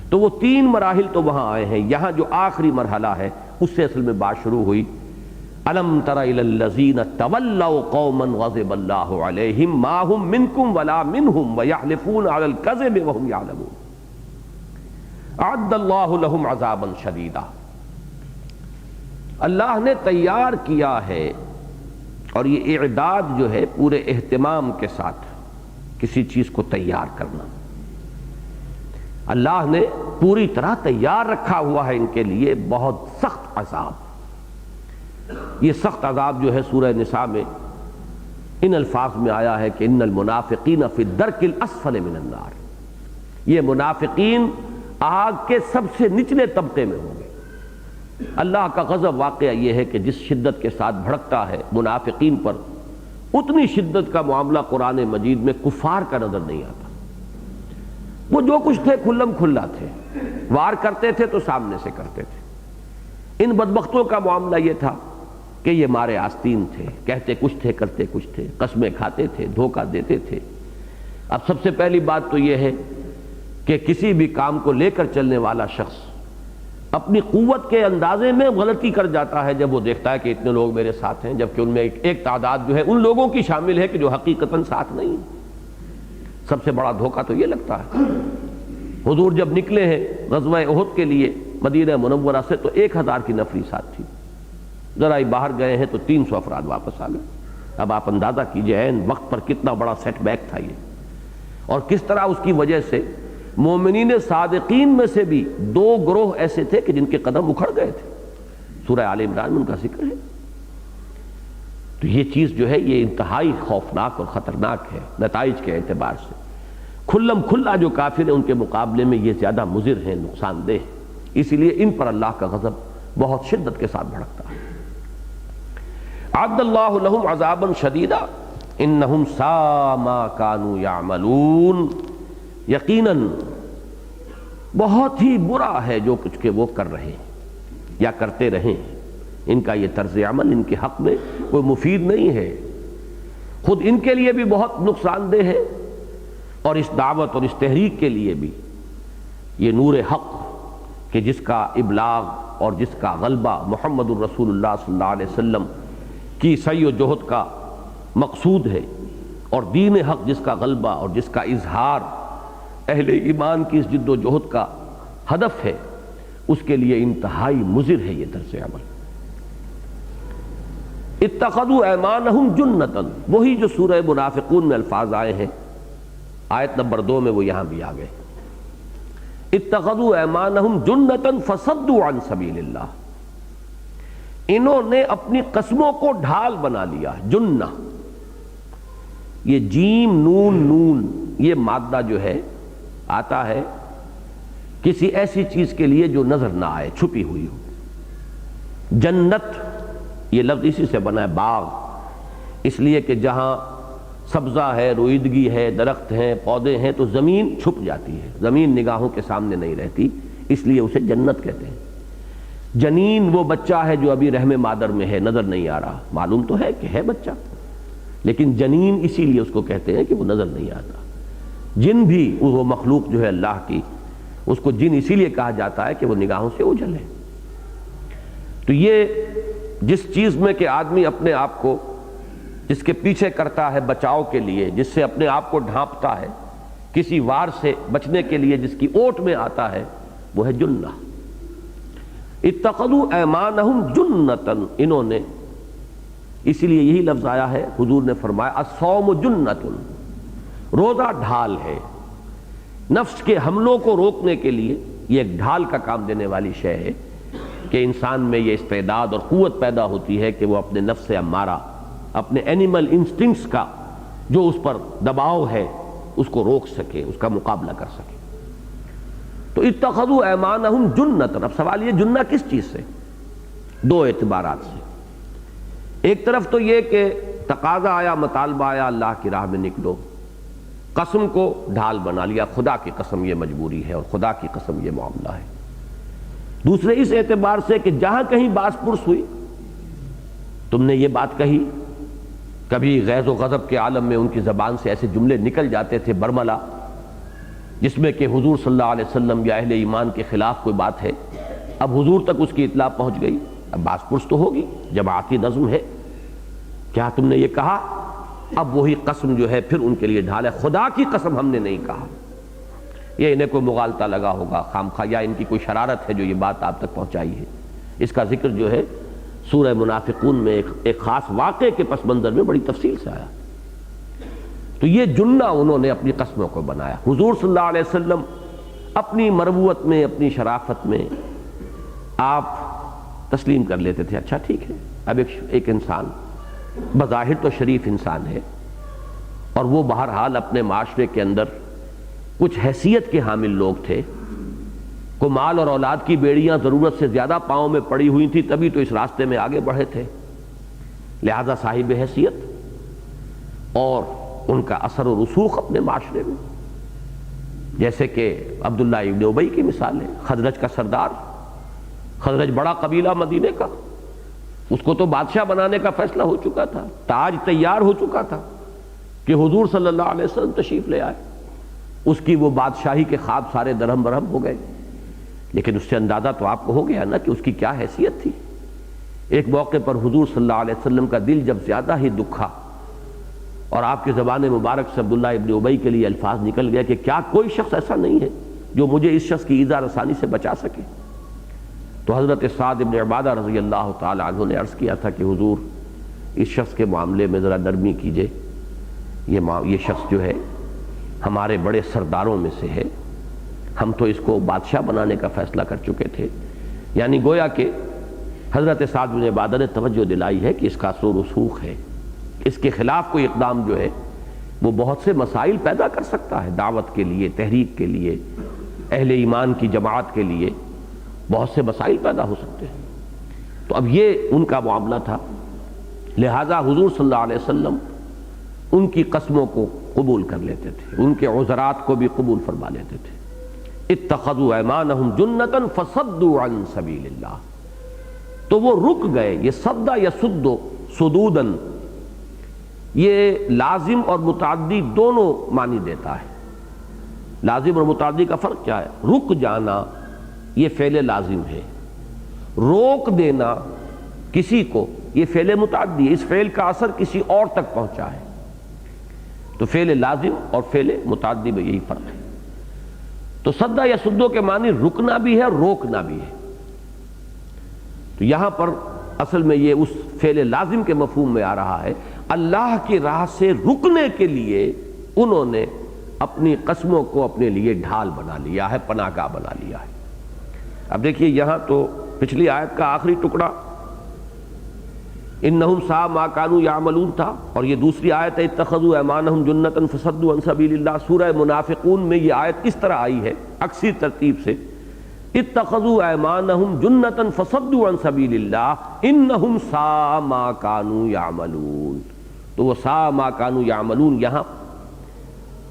تو وہ تین مراحل تو وہاں آئے ہیں. یہاں جو آخری مرحلہ ہے اس سے اصل میں بات شروع ہوئی. الم تر الی الذین تولوا قوما غضب اللہ علیہم ما هم منکم ولا منہم ویحلفون علی الکذب وهم یعلمون اعد اللہ لهم عذابا شدیدا. اللہ نے تیار کیا ہے، اور یہ اعداد جو ہے پورے اہتمام کے ساتھ کسی چیز کو تیار کرنا، اللہ نے پوری طرح تیار رکھا ہوا ہے ان کے لیے بہت سخت عذاب. یہ سخت عذاب جو ہے سورہ نساء میں ان الفاظ میں آیا ہے کہ ان المنافقین فی الدرک الاسفل من النار. یہ منافقین آگ کے سب سے نچلے طبقے میں ہوں گے. اللہ کا غضب واقعہ یہ ہے کہ جس شدت کے ساتھ بھڑکتا ہے منافقین پر، اتنی شدت کا معاملہ قرآن مجید میں کفار کا نظر نہیں آتا. وہ جو کچھ تھے کھلم کھلا تھے، وار کرتے تھے تو سامنے سے کرتے تھے. ان بدبختوں کا معاملہ یہ تھا کہ یہ مارے آستین تھے، کہتے کچھ تھے کرتے کچھ تھے، قسمیں کھاتے تھے، دھوکہ دیتے تھے. اب سب سے پہلی بات تو یہ ہے کہ کسی بھی کام کو لے کر چلنے والا شخص اپنی قوت کے اندازے میں غلطی کر جاتا ہے جب وہ دیکھتا ہے کہ اتنے لوگ میرے ساتھ ہیں، جبکہ ان میں ایک تعداد جو ہے ان لوگوں کی شامل ہے کہ جو حقیقتاً ساتھ نہیں. سب سے بڑا دھوکہ تو یہ لگتا ہے. حضور جب نکلے ہیں غزوہ احد کے لیے مدینہ منورہ سے تو 1000 کی نفری ساتھ تھی. ذرا ہی باہر گئے ہیں تو 300 افراد واپس آ گئے. اب آپ اندازہ کیجئے عین وقت پر کتنا بڑا سیٹ بیک تھا یہ، اور کس طرح اس کی وجہ سے مومنین صادقین میں سے بھی 2 گروہ ایسے تھے کہ جن کے قدم اکھڑ گئے تھے. سورہ آل عمران میں ان کا ذکر ہے. تو یہ چیز جو ہے یہ انتہائی خوفناک اور خطرناک ہے نتائج کے اعتبار سے. کھلم کھلا جو کافر ہیں ان کے مقابلے میں یہ زیادہ مضر ہیں، نقصان دہ ہیں. اسی لیے ان پر اللہ کا غضب بہت شدت کے ساتھ بھڑکتا ہے. اعد اللہ لہم عذابا شدیدا انہم ساء ما کانوا یعملون. یقیناً بہت ہی برا ہے جو کچھ کہ وہ کر رہے ہیں یا کرتے رہے ہیں. ان کا یہ طرز عمل ان کے حق میں کوئی مفید نہیں ہے، خود ان کے لیے بھی بہت نقصان دہ ہے، اور اس دعوت اور اس تحریک کے لیے بھی. یہ نور حق کہ جس کا ابلاغ اور جس کا غلبہ محمد الرسول اللہ صلی اللہ علیہ وسلم کی سعی و جہد کا مقصود ہے، اور دین حق جس کا غلبہ اور جس کا اظہار اہل ایمان کی اس جد و جہد کا ہدف ہے، اس کے لیے انتہائی مضر ہے یہ طرز عمل. اتخذوا ایمانہم جنۃ، وہی جو سورہ منافقون میں الفاظ آئے ہیں آیت نمبر 2 میں وہ یہاں بھی آ گئے. اتخذوا ایمانہم جنۃ فصدوا عن سبیل اللہ. انہوں نے اپنی قسموں کو ڈھال بنا لیا. جنہ، یہ جیم نون نون یہ مادہ جو ہے آتا ہے کسی ایسی چیز کے لیے جو نظر نہ آئے، چھپی ہوئی ہو. جنت یہ لفظ اسی سے بنا ہے، باغ، اس لیے کہ جہاں سبزہ ہے، روئیدگی ہے، درخت ہیں، پودے ہیں تو زمین چھپ جاتی ہے، زمین نگاہوں کے سامنے نہیں رہتی، اس لیے اسے جنت کہتے ہیں. جنین وہ بچہ ہے جو ابھی رحم مادر میں ہے، نظر نہیں آ رہا، معلوم تو ہے کہ ہے بچہ، لیکن جنین اسی لیے اس کو کہتے ہیں کہ وہ نظر نہیں آتا. جن بھی وہ مخلوق جو ہے اللہ کی، اس کو جن اسی لیے کہا جاتا ہے کہ وہ نگاہوں سے اوجھل ہے. تو یہ جس چیز میں کہ آدمی اپنے آپ کو جس کے پیچھے کرتا ہے بچاؤ کے لیے، جس سے اپنے آپ کو ڈھانپتا ہے، کسی وار سے بچنے کے لیے جس کی اوٹ میں آتا ہے، وہ ہے جنہ. اتخذوا ایمانہم جنتاً، انہوں نے، اسی لیے یہی لفظ آیا ہے، حضور نے فرمایا الصوم جنۃ، روزہ ڈھال ہے، نفس کے حملوں کو روکنے کے لیے یہ ایک ڈھال کا کام دینے والی شے ہے کہ انسان میں یہ استعداد اور قوت پیدا ہوتی ہے کہ وہ اپنے نفس امارہ، اپنے اینیمل انسٹنکٹس کا جو اس پر دباؤ ہے اس کو روک سکے، اس کا مقابلہ کر سکے۔ تو اتخذوا ایمانہم جنۃ، اب سوال یہ جنہ کس چیز سے؟ دو اعتبارات سے۔ ایک طرف تو یہ کہ تقاضا آیا، مطالبہ آیا، اللہ کی راہ میں نکلو، قسم کو ڈھال بنا لیا، خدا کی قسم یہ مجبوری ہے اور خدا کی قسم یہ معاملہ ہے۔ دوسرے اس اعتبار سے کہ جہاں کہیں باس پرس ہوئی، تم نے یہ بات کہی، کبھی غیظ و غضب کے عالم میں ان کی زبان سے ایسے جملے نکل جاتے تھے برملا، جس میں کہ حضور صلی اللہ علیہ وسلم یا اہل ایمان کے خلاف کوئی بات ہے، اب حضور تک اس کی اطلاع پہنچ گئی، اب باس پرس تو ہوگی، جماعتی نظم ہے، کیا تم نے یہ کہا؟ اب وہی قسم جو ہے پھر ان کے لیے ڈھال ہے، خدا کی قسم ہم نے نہیں کہا۔ یہ انہیں کوئی مغالطہ لگا ہوگا خامخواہ، یا ان کی کوئی شرارت ہے جو یہ بات آپ تک پہنچائی ہے۔ اس کا ذکر جو ہے سورہ منافقون میں ایک خاص واقعے کے پس منظر میں بڑی تفصیل سے آیا۔ تو یہ جنہ انہوں نے اپنی قسموں کو بنایا۔ حضور صلی اللہ علیہ وسلم اپنی مروت میں، اپنی شرافت میں آپ تسلیم کر لیتے تھے، اچھا ٹھیک ہے، اب ایک انسان بظاہر تو شریف انسان ہے اور وہ بہرحال اپنے معاشرے کے اندر کچھ حیثیت کے حامل لوگ تھے، کو مال اور اولاد کی بیڑیاں ضرورت سے زیادہ پاؤں میں پڑی ہوئی تھی، تبھی تو اس راستے میں آگے بڑھے تھے، لہذا صاحب حیثیت اور ان کا اثر و رسوخ اپنے معاشرے میں، جیسے کہ عبداللہ ابن ابی کی مثال ہے، خزرج کا سردار، خزرج بڑا قبیلہ مدینے کا، اس کو تو بادشاہ بنانے کا فیصلہ ہو چکا تھا، تاج تیار ہو چکا تھا کہ حضور صلی اللہ علیہ وسلم تشریف لے آئے، اس کی وہ بادشاہی کے خواب سارے درہم برہم ہو گئے، لیکن اس سے اندازہ تو آپ کو ہو گیا نا کہ اس کی کیا حیثیت تھی۔ ایک موقع پر حضور صلی اللہ علیہ وسلم کا دل جب زیادہ ہی دکھا اور آپ کی زبان مبارک سے عبداللہ ابن ابی کے لیے الفاظ نکل گیا کہ کیا کوئی شخص ایسا نہیں ہے جو مجھے اس شخص کی ایذا رسانی سے بچا سکے، تو حضرت سعد ابن عبادہ رضی اللہ تعالی عنہ نے عرض کیا تھا کہ حضور اس شخص کے معاملے میں ذرا نرمی کیجئے، یہ شخص جو ہے ہمارے بڑے سرداروں میں سے ہے، ہم تو اس کو بادشاہ بنانے کا فیصلہ کر چکے تھے۔ یعنی گویا کہ حضرت سعد بن عبادہ نے توجہ دلائی ہے کہ اس کا اثر و رسوخ ہے، اس کے خلاف کوئی اقدام جو ہے وہ بہت سے مسائل پیدا کر سکتا ہے، دعوت کے لیے، تحریک کے لیے، اہل ایمان کی جماعت کے لیے بہت سے مسائل پیدا ہو سکتے ہیں۔ تو اب یہ ان کا معاملہ تھا، لہذا حضور صلی اللہ علیہ وسلم ان کی قسموں کو قبول کر لیتے تھے، ان کے عذرات کو بھی قبول فرما لیتے تھے۔ اتخذوا ایمانہم جنۃ فصدوا عن سبیل اللہ، تو وہ رک گئے۔ یہ صد یصد صدوداً، یہ لازم اور متعدی دونوں معنی دیتا ہے۔ لازم اور متعدی کا فرق کیا ہے؟ رک جانا یہ فعل لازم ہے، روک دینا کسی کو یہ فعل متعدی ہے، اس فعل کا اثر کسی اور تک پہنچا ہے۔ تو فعل لازم اور فعل متعدی میں یہی فرق ہے۔ تو صد یا صدو کے معنی رکنا بھی ہے، روکنا بھی ہے۔ تو یہاں پر اصل میں یہ اس فعل لازم کے مفہوم میں آ رہا ہے، اللہ کی راہ سے رکنے کے لیے انہوں نے اپنی قسموں کو اپنے لیے ڈھال بنا لیا ہے، پناہ گاہ بنا لیا ہے۔ اب دیکھیے یہاں تو پچھلی آیت کا آخری ٹکڑا انہم ساء ما کانوا یعملون تھا، اور یہ دوسری آیت ہے اتخذوا ایمانہم جنۃ فصدوا عن سبیل اللہ۔ سورہ منافقون میں یہ آیت کس طرح آئی ہے؟ عکسی ترتیب سے، اتخذوا ایمانہم جنۃ فصدوا عن سبیل اللہ انہم ساء ما کانوا یعملون۔ تو وہ ساء ما کانوا یعملون یہاں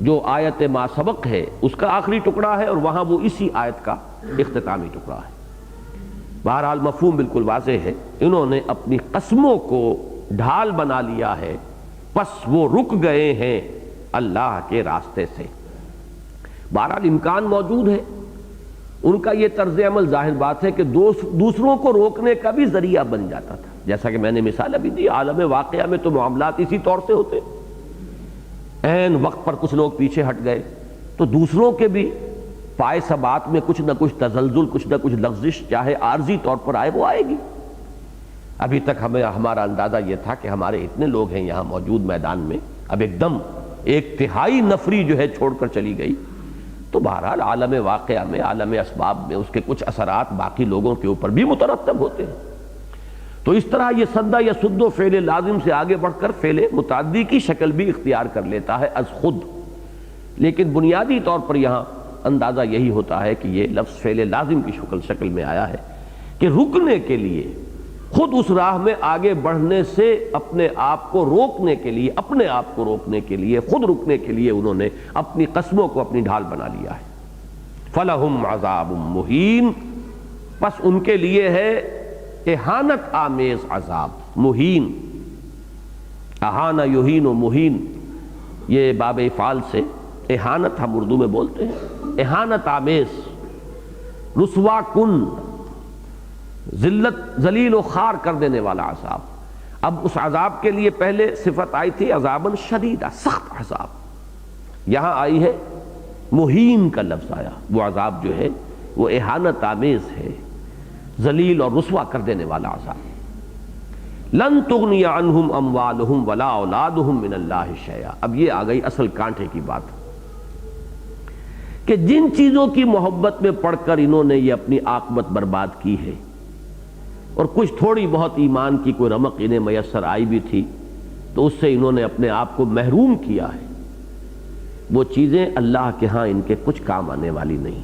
جو آیت ما سبق ہے اس کا آخری ٹکڑا ہے، اور وہاں وہ اسی آیت کا اختتامی ٹکڑا ہے۔ بہرحال مفہوم بالکل واضح ہے، انہوں نے اپنی قسموں کو ڈھال بنا لیا ہے، پس وہ رک گئے ہیں اللہ کے راستے سے۔ بہرحال امکان موجود ہے، ان کا یہ طرز عمل ظاہر بات ہے کہ دوسروں کو روکنے کا بھی ذریعہ بن جاتا تھا، جیسا کہ میں نے مثال ابھی دی، عالم واقعہ میں تو معاملات اسی طور سے ہوتے، عین وقت پر کچھ لوگ پیچھے ہٹ گئے تو دوسروں کے بھی پائے ثبات میں کچھ نہ کچھ تزلزل، کچھ نہ کچھ لغزش، چاہے عارضی طور پر آئے وہ آئے گی۔ ابھی تک ہمارا اندازہ یہ تھا کہ ہمارے اتنے لوگ ہیں یہاں موجود میدان میں، اب ایک دم ایک تہائی نفری جو ہے چھوڑ کر چلی گئی، تو بہرحال عالم واقعہ میں، عالم اسباب میں اس کے کچھ اثرات باقی لوگوں کے اوپر بھی مترتب ہوتے ہیں۔ تو اس طرح یہ سدا یا سدو فعل لازم سے آگے بڑھ کر فعل متعدی کی شکل بھی اختیار کر لیتا ہے از خود، لیکن بنیادی طور پر یہاں اندازہ یہی ہوتا ہے کہ یہ لفظ فعل لازم کی شکل میں آیا ہے کہ رکنے کے لیے، خود اس راہ میں آگے بڑھنے سے اپنے آپ کو روکنے کے لیے، اپنے آپ کو روکنے کے لیے، خود رکنے کے لیے انہوں نے اپنی قسموں کو اپنی ڈھال بنا لیا ہے۔ فَلَهُمْ عَذَابٌ مُهِينٌ، پس ان کے لیے ہے اہانت آمیز عذاب، مہین، اہانہ یہین و مہین، یہ باب افعال سے اہانت ہم اردو میں بولتے ہیں، اہانت آمیز، رسوا کن، ذلت، ذلیل و خوار کر دینے والا عذاب۔ اب اس عذاب کے لیے پہلے صفت آئی تھی عذاباً شدیدہ، سخت عذاب، یہاں آئی ہے مہین کا لفظ آیا، وہ عذاب جو ہے وہ اہانت آمیز ہے، ذلیل اور رسوا کر دینے والا عذاب۔ لن تغنی عنہم اموالہم ولا اولادہم من اللہ شیئا، اب یہ آ گئی اصل کانٹے کی بات کہ جن چیزوں کی محبت میں پڑھ کر انہوں نے یہ اپنی عاقبت برباد کی ہے، اور کچھ تھوڑی بہت ایمان کی کوئی رمق انہیں میسر آئی بھی تھی، تو اس سے انہوں نے اپنے آپ کو محروم کیا ہے، وہ چیزیں اللہ کے ہاں ان کے کچھ کام آنے والی نہیں۔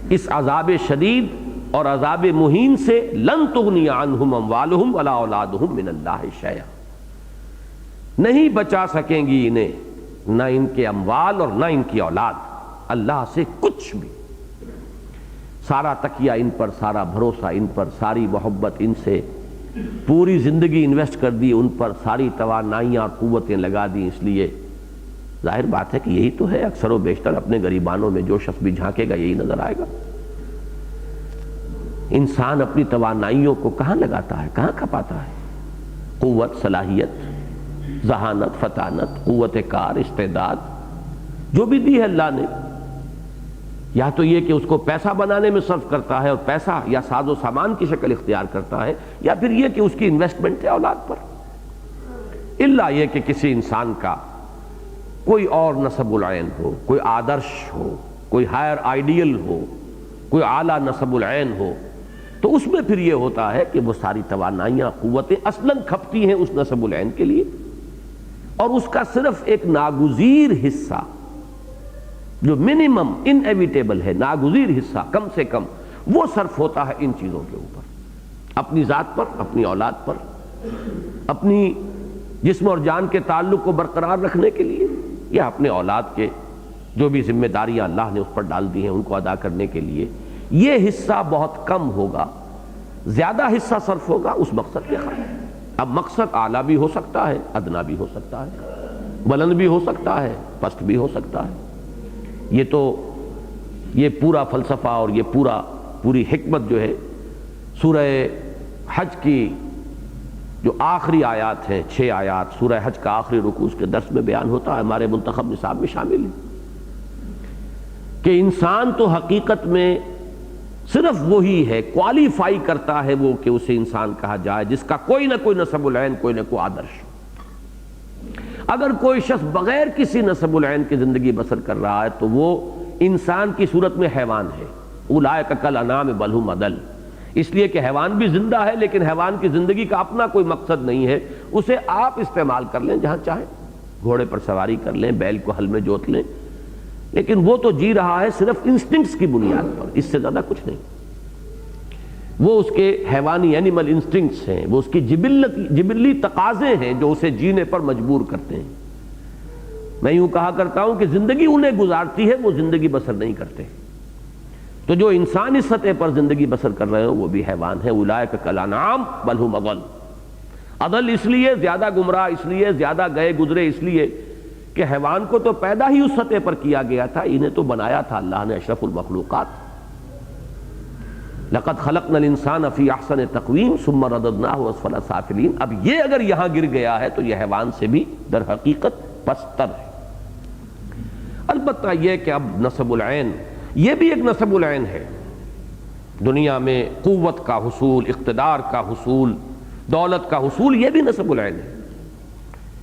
اس عذاب شدید اور عذاب مہین سے لن تغنی عنہم اموالہم ولا اولادہم من اللہ شیئا، نہیں بچا سکیں گی انہیں نہ ان کے اموال اور نہ ان کی اولاد اللہ سے کچھ بھی۔ سارا تکیہ ان پر، سارا بھروسہ ان پر، ساری محبت ان سے، پوری زندگی انویسٹ کر دی ان پر، ساری توانائیاں اور قوتیں لگا دی، اس لیے ظاہر بات ہے کہ یہی تو ہے اکثر و بیشتر اپنے غریبانوں میں جو شخص بھی جھانکے گا یہی نظر آئے گا۔ انسان اپنی توانائیوں کو کہاں لگاتا ہے، کہاں کھپاتا ہے؟ قوت، صلاحیت، ذہانت، فطانت، قوت کار، استعداد جو بھی دی ہے اللہ نے، یا تو یہ کہ اس کو پیسہ بنانے میں صرف کرتا ہے اور پیسہ یا ساز و سامان کی شکل اختیار کرتا ہے، یا پھر یہ کہ اس کی انویسٹمنٹ ہے اولاد پر۔ الا یہ کہ کسی انسان کا کوئی اور نسب العین ہو، کوئی آدرش ہو، کوئی ہائر آئیڈیل ہو، کوئی اعلیٰ نسب العین ہو، تو اس میں پھر یہ ہوتا ہے کہ وہ ساری توانائیاں، قوتیں اصلاً کھپتی ہیں اس نسب العین کے لیے، اور اس کا صرف ایک ناگزیر حصہ جو منیمم انیویٹیبل ہے، ناگزیر حصہ کم سے کم، وہ صرف ہوتا ہے ان چیزوں کے اوپر، اپنی ذات پر، اپنی اولاد پر، اپنی جسم اور جان کے تعلق کو برقرار رکھنے کے لیے، یا اپنے اولاد کے جو بھی ذمہ داریاں اللہ نے اس پر ڈال دی ہیں ان کو ادا کرنے کے لیے۔ یہ حصہ بہت کم ہوگا، زیادہ حصہ صرف ہوگا اس مقصد کے خاطر۔ اب مقصد اعلیٰ بھی ہو سکتا ہے، ادنا بھی ہو سکتا ہے، بلند بھی ہو سکتا ہے، پست بھی ہو سکتا ہے۔ یہ پورا فلسفہ اور یہ پوری حکمت جو ہے سورہ حج کی جو آخری آیات ہیں، 6 آیات، سورہ حج کا آخری رکوع اس کے درس میں بیان ہوتا ہے، ہمارے منتخب نصاب میں شامل ہے کہ انسان تو حقیقت میں صرف وہی ہے، کوالیفائی کرتا ہے وہ کہ اسے انسان کہا جائے جس کا کوئی نہ کوئی نسب العین، کوئی نہ کوئی آدرش۔ اگر کوئی شخص بغیر کسی نسب العین کی زندگی بسر کر رہا ہے تو وہ انسان کی صورت میں حیوان ہے، اولئک کالانعام بل ھم اضل، اس لیے کہ حیوان بھی زندہ ہے لیکن حیوان کی زندگی کا اپنا کوئی مقصد نہیں ہے، اسے آپ استعمال کر لیں جہاں چاہیں، گھوڑے پر سواری کر لیں، بیل کو ہل میں جوت لیں، لیکن وہ تو جی رہا ہے صرف انسٹنکٹس کی بنیاد پر، اس سے زیادہ کچھ نہیں۔ وہ اس کے حیوانی اینیمل انسٹنکٹس ہیں، وہ اس کی جبلی تقاضے ہیں جو اسے جینے پر مجبور کرتے ہیں۔ میں یوں کہا کرتا ہوں کہ زندگی انہیں گزارتی ہے، وہ زندگی بسر نہیں کرتے۔ تو جو انسان اس سطح پر زندگی بسر کر رہے ہو وہ بھی حیوان ہے، اولئک کالانعام بل ھم اضل۔ اضل اس لیے زیادہ گمراہ، اس لیے زیادہ گئے گزرے، اس لیے کہ حیوان کو تو پیدا ہی اس سطح پر کیا گیا تھا، انہیں تو بنایا تھا اللہ نے اشرف المخلوقات۔ لقد خلقنا الانسان فی احسن تقویم ثم رددناہ اسفل سافلین۔ اب یہ اگر یہاں گر گیا ہے تو یہ حیوان سے بھی در حقیقت پستر ہے۔ البتہ یہ کہ اب نصب العین یہ بھی ایک نصب العین ہے، دنیا میں قوت کا حصول، اقتدار کا حصول، دولت کا حصول، یہ بھی نصب العین ہے،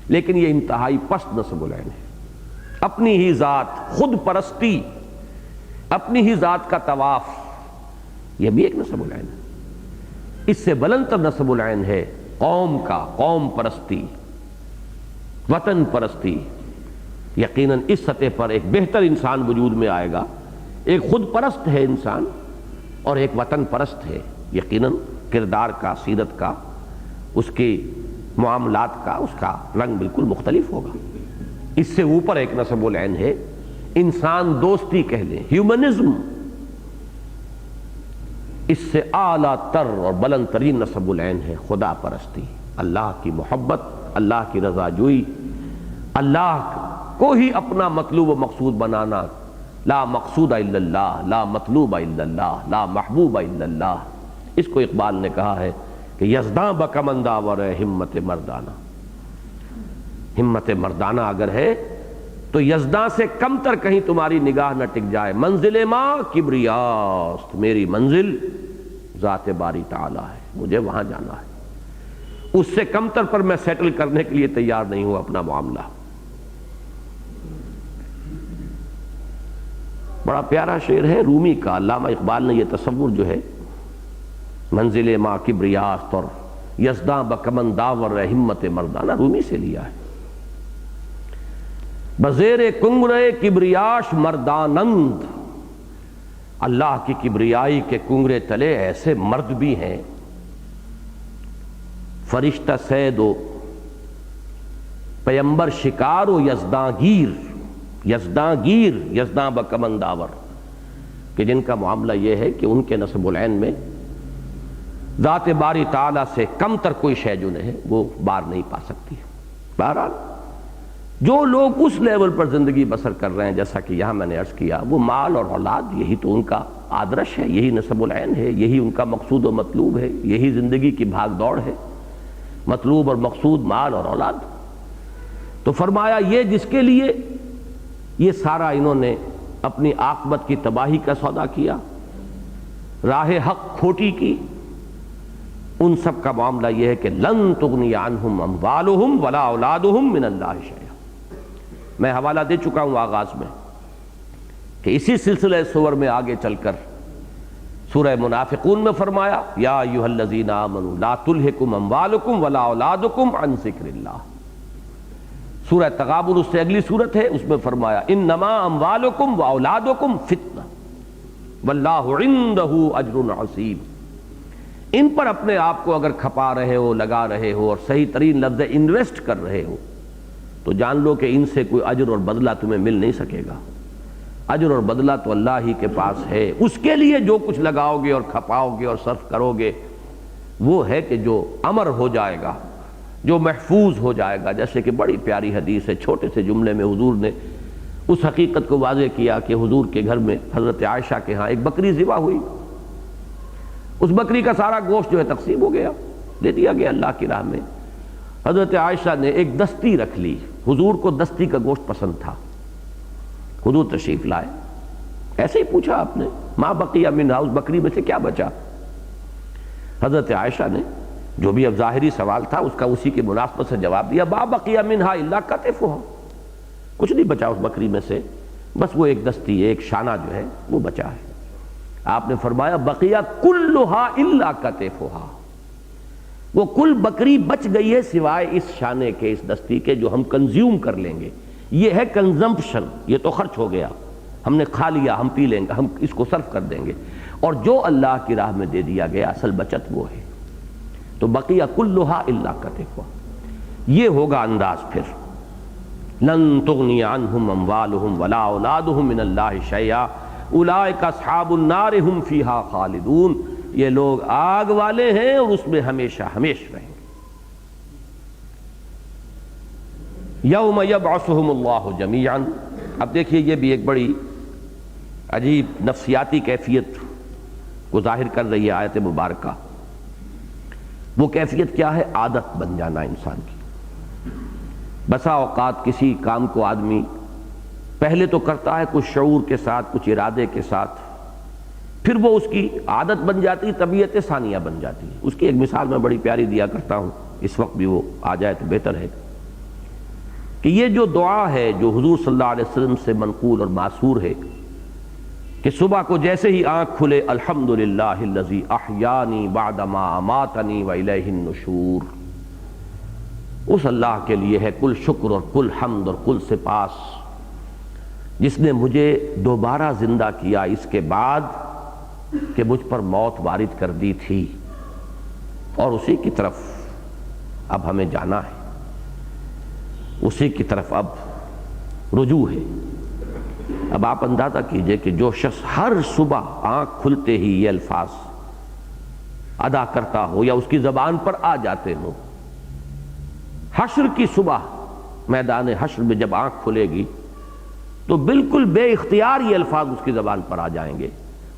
لیکن یہ انتہائی پست نصب العین ہے۔ اپنی ہی ذات، خود پرستی، اپنی ہی ذات کا طواف، یہ بھی ایک نصب العین ہے۔ اس سے بلندتر نصب العین ہے قوم کا، قوم پرستی، وطن پرستی۔ یقیناً اس سطح پر ایک بہتر انسان وجود میں آئے گا، ایک خود پرست ہے انسان اور ایک وطن پرست ہے، یقیناً کردار کا، سیرت کا، اس کے معاملات کا، اس کا رنگ بالکل مختلف ہوگا۔ اس سے اوپر ایک نصب العین ہے انسان دوستی کہہ لیں، ہیومنزم۔ اس سے اعلیٰ تر اور بلند ترین نصب العین ہے خدا پرستی، اللہ کی محبت، اللہ کی رضا جوئی، اللہ کو ہی اپنا مطلوب و مقصود بنانا۔ لا مقصود الا اللہ، لا مطلوب الا اللہ، لا محبوب الا اللہ۔ اس کو اقبال نے کہا ہے کہ یزداں بکمنداور ہے ہمت مردانہ۔ ہمت مردانہ اگر ہے تو یزداں سے کم تر کہیں تمہاری نگاہ نہ ٹک جائے۔ منزل ماں کبریاست، میری منزل ذات باری تعالی ہے، مجھے وہاں جانا ہے، اس سے کم تر پر میں سیٹل کرنے کے لیے تیار نہیں ہوں اپنا معاملہ۔ بڑا پیارا شعر ہے رومی کا، علامہ اقبال نے یہ تصور جو ہے منزل ماں کبریاست اور یزداں بکمن داور ہمت مردانہ رومی سے لیا ہے۔ بزیر کنگرے کبریاش مردانند، اللہ کی کبریائی کے کنگرے تلے ایسے مرد بھی ہیں، فرشتہ سید و پیمبر شکار و یزداں گیر، یزداں گیر، یزداں بکمن داور، کہ جن کا معاملہ یہ ہے کہ ان کے نصب العین میں ذات باری تعالیٰ سے کم تر کوئی شے جو ہے وہ بار نہیں پا سکتی۔ بہرحال جو لوگ اس لیول پر زندگی بسر کر رہے ہیں، جیسا کہ یہاں میں نے عرض کیا، وہ مال اور اولاد یہی تو ان کا آدرش ہے، یہی نصب العین ہے، یہی ان کا مقصود و مطلوب ہے، یہی زندگی کی بھاگ دوڑ ہے، مطلوب اور مقصود مال اور اولاد۔ تو فرمایا یہ جس کے لیے یہ سارا انہوں نے اپنی عاقبت کی تباہی کا سودا کیا، راہ حق کھوٹی کی، ان سب کا معاملہ یہ ہے کہ لن تغنی عنہم اموالہم ولا اولادہم من اللہ شیئا۔ میں حوالہ دے چکا ہوں آغاز میں کہ اسی سلسلہ سور میں آگے چل کر سورہ منافقون میں فرمایا یا ایھا الذین آمنوا لا تلھکم اموالکم ولا اولادکم عن ذکر اللہ۔ سورہ تغابن اس سے اگلی صورت ہے، اس میں فرمایا انما اموالکم واولادکم فتنہ واللہ عندہ اجر عظیم۔ ان پر اپنے آپ کو اگر کھپا رہے ہو، لگا رہے ہو اور صحیح ترین لفظ انویسٹ کر رہے ہو تو جان لو کہ ان سے کوئی اجر اور بدلہ تمہیں مل نہیں سکے گا۔ اجر اور بدلہ تو اللہ ہی کے پاس ہے، اس کے لیے جو کچھ لگاؤ گے اور کھپاؤ گے اور صرف کرو گے وہ ہے کہ جو امر ہو جائے گا، جو محفوظ ہو جائے گا۔ جیسے کہ بڑی پیاری حدیث ہے، چھوٹے سے جملے میں حضور نے اس حقیقت کو واضح کیا کہ حضور کے گھر میں حضرت عائشہ کے ہاں ایک بکری ذبح ہوئی، اس بکری کا سارا گوشت جو ہے تقسیم ہو گیا، دے دیا گیا اللہ کی راہ میں۔ حضرت عائشہ نے ایک دستی رکھ لی، حضور کو دستی کا گوشت پسند تھا، حضور تشریف لائے، ایسے ہی پوچھا آپ نے ما بقی منہا، اس بکری میں سے کیا بچا؟ حضرت عائشہ نے جو بھی اب ظاہری سوال تھا اس کا اسی کی مناسبت سے جواب دیا ما بقی منہا الا کتفھا، کچھ نہیں بچا اس بکری میں سے، بس وہ ایک دستی، ایک شانہ جو ہے وہ بچا ہے۔ آپ نے فرمایا بقیہ کلھا الا کتفھا، وہ کل بکری بچ گئی ہے سوائے اس شانے کے، اس دستی کے جو ہم کنزیوم کر لیں گے۔ یہ ہے کنزمپشن، یہ تو خرچ ہو گیا، ہم نے کھا لیا، ہم پی لیں گے، ہم اس کو صرف کر دیں گے، اور جو اللہ کی راہ میں دے دیا گیا اصل بچت وہ ہے۔ تو بقیہ کلھا الا کتفھا، یہ ہوگا انداز پھر لن تغنی عنہم اموالہم ولا اولادہم من اللہ شیئا اولئک اصحاب النار ہم فیہا خالدون، یہ لوگ آگ والے ہیں اور اس میں ہمیشہ ہمیشہ رہیں گے۔ یوم یبعثہم اللہ جمیعا، اب دیکھیے یہ بھی ایک بڑی عجیب نفسیاتی کیفیت کو ظاہر کر رہی ہے آیت مبارکہ۔ وہ کیفیت کیا ہے؟ عادت بن جانا انسان کی۔ بسا اوقات کسی کام کو آدمی پہلے تو کرتا ہے کچھ شعور کے ساتھ، کچھ ارادے کے ساتھ، پھر وہ اس کی عادت بن جاتی، طبیعت ثانیہ بن جاتی ہے۔ اس کی ایک مثال میں بڑی پیاری دیا کرتا ہوں، اس وقت بھی وہ آ جائے تو بہتر ہے، کہ یہ جو دعا ہے جو حضور صلی اللہ علیہ وسلم سے منقول اور ماثور ہے کہ صبح کو جیسے ہی آنکھ کھلے الحمدللہ الذی احیانی بعد ما اماتنی والیہ النشور، اس اللہ کے لیے ہے کل شکر اور کل حمد اور کل سپاس جس نے مجھے دوبارہ زندہ کیا اس کے بعد کہ مجھ پر موت وارد کر دی تھی، اور اسی کی طرف اب ہمیں جانا ہے، اسی کی طرف اب رجوع ہے۔ اب آپ اندازہ کیجئے کہ جو شخص ہر صبح آنکھ کھلتے ہی یہ الفاظ ادا کرتا ہو یا اس کی زبان پر آ جاتے ہو، حشر کی صبح میدان حشر میں جب آنکھ کھلے گی تو بالکل بے اختیار یہ الفاظ اس کی زبان پر آ جائیں گے،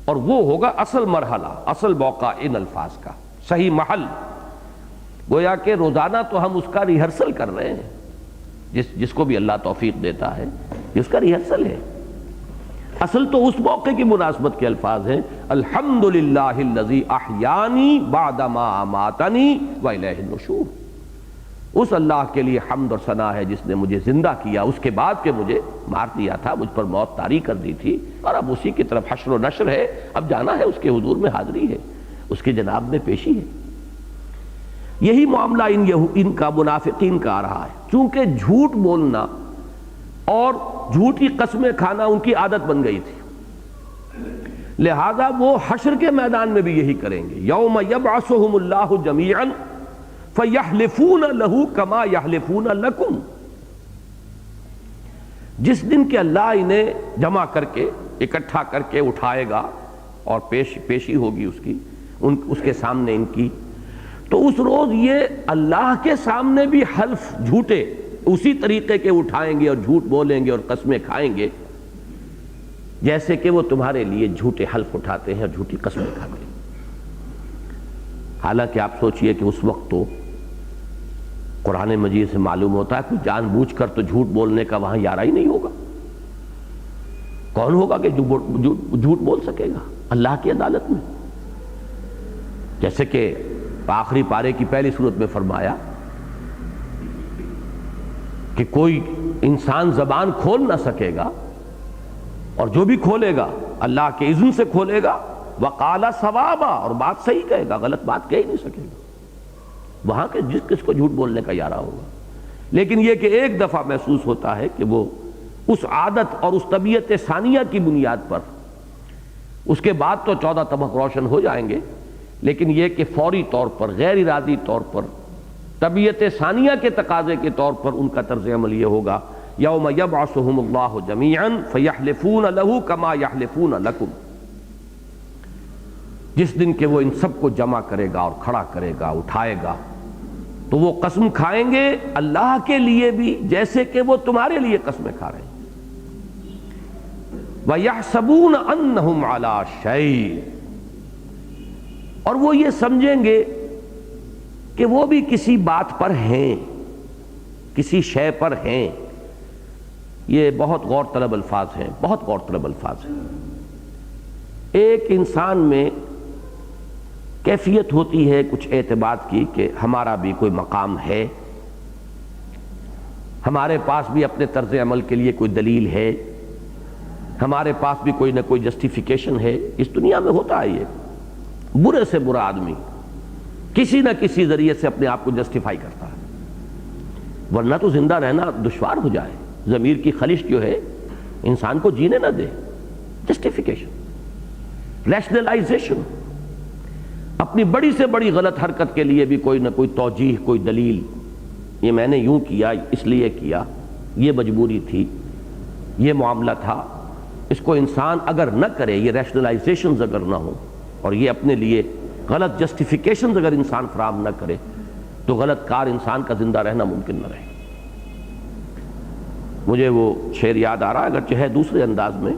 اور وہ ہوگا اصل مرحلہ، اصل موقع ان الفاظ کا، صحیح محل۔ گویا کہ روزانہ تو ہم اس کا ریہرسل کر رہے ہیں، جس کو بھی اللہ توفیق دیتا ہے اس کا ریہرسل ہے۔ اصل تو اس موقع کی مناسبت کے الفاظ ہیں، الحمدللہ الذی احیانی بعد ما اماتنی والیہ النشور، اس اللہ کے لیے حمد اور ثنا ہے جس نے مجھے زندہ کیا اس کے بعد کہ مجھے مار دیا تھا، مجھ پر موت طاری کر دی تھی، اور اب اسی کی طرف حشر و نشر ہے، اب جانا ہے، اس کے حضور میں حاضری ہے، اس کے جناب میں پیشی ہے۔ یہی معاملہ ان کا منافقین کا آ رہا ہے، چونکہ جھوٹ بولنا اور جھوٹی قسمیں کھانا ان کی عادت بن گئی تھی، لہذا وہ حشر کے میدان میں بھی یہی کریں گے۔ یوم یبعثہم اللہ جمیعا فیحلفون لہ کما یحلفون لکم، جس دن کہ اللہ انہیں جمع کر کے اکٹھا کر کے اٹھائے گا اور پیشی ہوگی اس کے سامنے ان کی، تو اس روز یہ اللہ کے سامنے بھی حلف جھوٹے اسی طریقے کے اٹھائیں گے اور جھوٹ بولیں گے اور قسمیں کھائیں گے جیسے کہ وہ تمہارے لیے جھوٹے حلف اٹھاتے ہیں اور جھوٹی قسمیں کھاتے ہیں۔ حالانکہ آپ سوچئے کہ اس وقت تو قرآن مجید سے معلوم ہوتا ہے کوئی جان بوجھ کر تو جھوٹ بولنے کا وہاں یارہ ہی نہیں ہوگا، کون ہوگا کہ جھوٹ بول سکے گا اللہ کی عدالت میں؟ جیسے کہ آخری پارے کی پہلی صورت میں فرمایا کہ کوئی انسان زبان کھول نہ سکے گا، اور جو بھی کھولے گا اللہ کے اذن سے کھولے گا، وقال صوابا، اور بات صحیح کہے گا، غلط بات کہہ ہی نہیں سکے گا، وہاں کے جس کس کو جھوٹ بولنے کا یارہ ہوگا۔ لیکن یہ کہ ایک دفعہ محسوس ہوتا ہے کہ وہ اس عادت اور اس طبیعت ثانیہ کی بنیاد پر، اس کے بعد تو 14 طبق روشن ہو جائیں گے، لیکن یہ کہ فوری طور پر، غیر ارادی طور پر، طبیعت ثانیہ کے تقاضے کے طور پر ان کا طرز عمل یہ ہوگا، یوم یبعثہم اللہ جمیعا فیحلفون لہ کما یحلفون لکم، جس دن کہ وہ ان سب کو جمع کرے گا اور کھڑا کرے گا، اٹھائے گا، تو وہ قسم کھائیں گے اللہ کے لیے بھی جیسے کہ وہ تمہارے لیے قسمیں کھا رہے ہیں۔ وَيَحْسَبُونَ أَنَّهُمْ عَلَى شَيْءٍ، اور وہ یہ سمجھیں گے کہ وہ بھی کسی بات پر ہیں، کسی شے پر ہیں۔ یہ بہت غور طلب الفاظ ہیں، بہت غور طلب الفاظ ہیں۔ ایک انسان میں کیفیت ہوتی ہے کچھ اعتماد کی کہ ہمارا بھی کوئی مقام ہے، ہمارے پاس بھی اپنے طرز عمل کے لیے کوئی دلیل ہے، ہمارے پاس بھی کوئی نہ کوئی جسٹیفیکیشن ہے۔ اس دنیا میں ہوتا ہے یہ، برے سے برا آدمی کسی نہ کسی ذریعے سے اپنے آپ کو جسٹیفائی کرتا ہے، ورنہ تو زندہ رہنا دشوار ہو جائے۔ ضمیر کی خلش جو ہے انسان کو جینے نہ دے۔ جسٹیفیکیشن، ریشنلائزیشن، اپنی بڑی سے بڑی غلط حرکت کے لیے بھی کوئی نہ کوئی توجیہ، کوئی دلیل، یہ میں نے یوں کیا، اس لیے کیا، یہ مجبوری تھی، یہ معاملہ تھا۔ اس کو انسان اگر نہ کرے، یہ ریشنلائزیشنز اگر نہ ہو اور یہ اپنے لیے غلط جسٹیفیکیشنز اگر انسان فراہم نہ کرے، تو غلط کار انسان کا زندہ رہنا ممکن نہ رہے۔ مجھے وہ شعر یاد آ رہا ہے، اگرچہ ہے دوسرے انداز میں،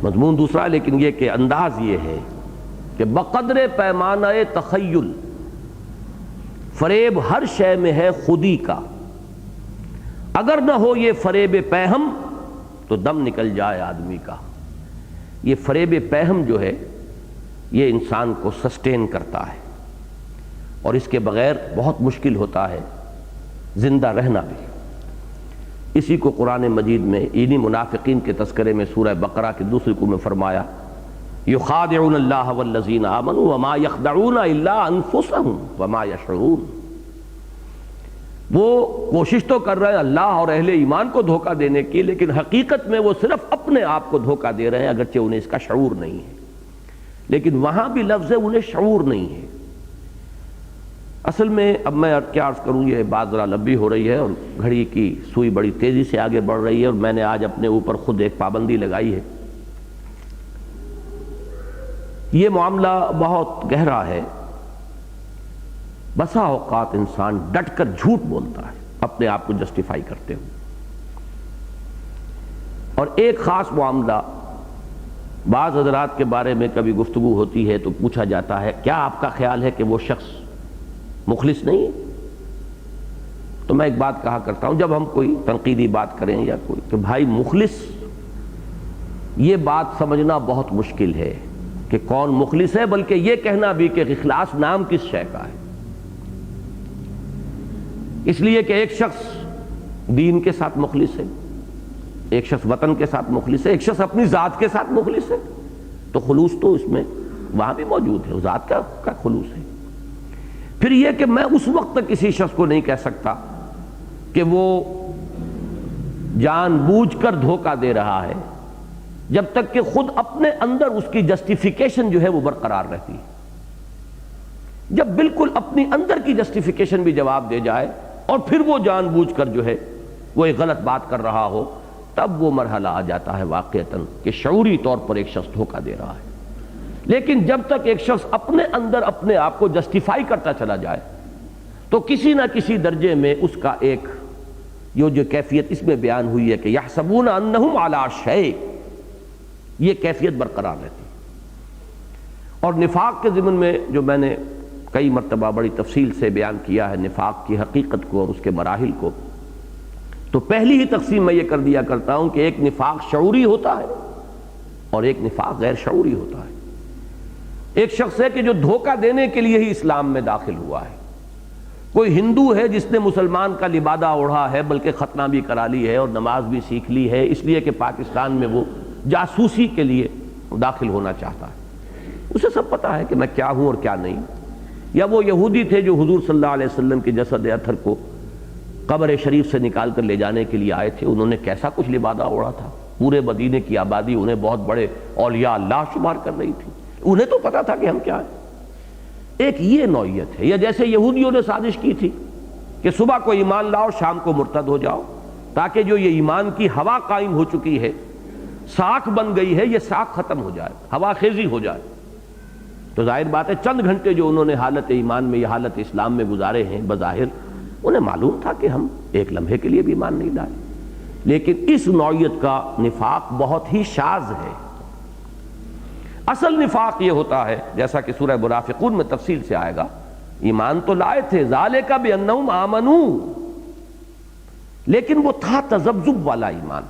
مضمون دوسرا ہے، لیکن یہ کہ انداز یہ ہے کہ بقدر پیمانہ تخیل فریب ہر شے میں ہے خودی کا، اگر نہ ہو یہ فریب پیہم تو دم نکل جائے آدمی کا۔ یہ فریب پیہم جو ہے یہ انسان کو سسٹین کرتا ہے، اور اس کے بغیر بہت مشکل ہوتا ہے زندہ رہنا بھی۔ اسی کو قرآن مجید میں انہی منافقین کے تذکرے میں سورہ بقرہ کے دوسری رکوع میں فرمایا، یخادعون اللہ والذین آمنوا وما یخدعون الا انفسهم وما یشعرون۔ وہ کوشش تو کر رہے ہیں اللہ اور اہل ایمان کو دھوکہ دینے کی، لیکن حقیقت میں وہ صرف اپنے آپ کو دھوکہ دے رہے ہیں، اگرچہ انہیں اس کا شعور نہیں ہے۔ لیکن وہاں بھی لفظ انہیں شعور نہیں ہے۔ اصل میں اب میں کیا عرض کروں، یہ بات ذرا لمبی ہو رہی ہے اور گھڑی کی سوئی بڑی تیزی سے آگے بڑھ رہی ہے، اور میں نے آج اپنے اوپر خود ایک پابندی لگائی ہے۔ یہ معاملہ بہت گہرا ہے۔ بسا اوقات انسان ڈٹ کر جھوٹ بولتا ہے اپنے آپ کو جسٹیفائی کرتے ہوئے، اور ایک خاص معاملہ بعض حضرات کے بارے میں کبھی گفتگو ہوتی ہے تو پوچھا جاتا ہے کیا آپ کا خیال ہے کہ وہ شخص مخلص نہیں ہے؟ تو میں ایک بات کہا کرتا ہوں جب ہم کوئی تنقیدی بات کریں یا کوئی کہ بھائی مخلص، یہ بات سمجھنا بہت مشکل ہے کہ کون مخلص ہے، بلکہ یہ کہنا بھی کہ اخلاص نام کس شے کا ہے۔ اس لیے کہ ایک شخص دین کے ساتھ مخلص ہے، ایک شخص وطن کے ساتھ مخلص ہے، ایک شخص اپنی ذات کے ساتھ مخلص ہے، تو خلوص تو اس میں وہاں بھی موجود ہے، ذات کا خلوص ہے۔ پھر یہ کہ میں اس وقت تک کسی شخص کو نہیں کہہ سکتا کہ وہ جان بوجھ کر دھوکہ دے رہا ہے جب تک کہ خود اپنے اندر اس کی جسٹیفیکیشن جو ہے وہ برقرار رہتی ہے۔ جب بالکل اپنی اندر کی جسٹیفیکیشن بھی جواب دے جائے اور پھر وہ جان بوجھ کر جو ہے وہ ایک غلط بات کر رہا ہو، تب وہ مرحلہ آ جاتا ہے واقعتاً کہ شعوری طور پر ایک شخص دھوکہ دے رہا ہے۔ لیکن جب تک ایک شخص اپنے اندر اپنے آپ کو جسٹیفائی کرتا چلا جائے تو کسی نہ کسی درجے میں اس کا ایک جو کیفیت اس میں بیان ہوئی ہے کہ یحسبون انہم علی شیء، یہ کیفیت برقرار رہتی۔ اور نفاق کے ضمن میں جو میں نے کئی مرتبہ بڑی تفصیل سے بیان کیا ہے نفاق کی حقیقت کو اور اس کے مراحل کو، تو پہلی ہی تقسیم میں یہ کر دیا کرتا ہوں کہ ایک نفاق شعوری ہوتا ہے اور ایک نفاق غیر شعوری ہوتا ہے۔ ایک شخص ہے کہ جو دھوکہ دینے کے لیے ہی اسلام میں داخل ہوا ہے۔ کوئی ہندو ہے جس نے مسلمان کا لبادہ اوڑھا ہے، بلکہ ختنہ بھی کرا لی ہے اور نماز بھی سیکھ لی ہے، اس لیے کہ پاکستان میں وہ جاسوسی کے لیے داخل ہونا چاہتا ہے۔ اسے سب پتا ہے کہ میں کیا ہوں اور کیا نہیں۔ یا وہ یہودی تھے جو حضور صلی اللہ علیہ وسلم کے جسد اطہر کو قبر شریف سے نکال کر لے جانے کے لیے آئے تھے، انہوں نے کیسا کچھ لبادہ اوڑھا تھا، پورے مدینے کی آبادی انہیں بہت بڑے اولیاء اللہ شمار کر رہی تھی، انہیں تو پتا تھا کہ ہم کیا ہیں۔ ایک یہ نوعیت ہے۔ یا جیسے یہودیوں نے سازش کی تھی کہ صبح کو ایمان لاؤ شام کو مرتد ہو جاؤ، تاکہ جو یہ ایمان کی ہوا قائم ہو چکی ہے، ساکھ بن گئی ہے، یہ ساکھ ختم ہو جائے، ہوا خیزی ہو جائے۔ تو ظاہر بات ہے چند گھنٹے جو انہوں نے حالت ایمان میں یا حالت اسلام میں گزارے ہیں، بظاہر انہیں معلوم تھا کہ ہم ایک لمحے کے لیے بھی ایمان نہیں لائے۔ لیکن اس نوعیت کا نفاق بہت ہی شاذ ہے۔ اصل نفاق یہ ہوتا ہے جیسا کہ سورہ منافقون میں تفصیل سے آئے گا، ایمان تو لائے تھے، ذالک بانہم آمنوا، لیکن وہ تھا تذبذب والا ایمان،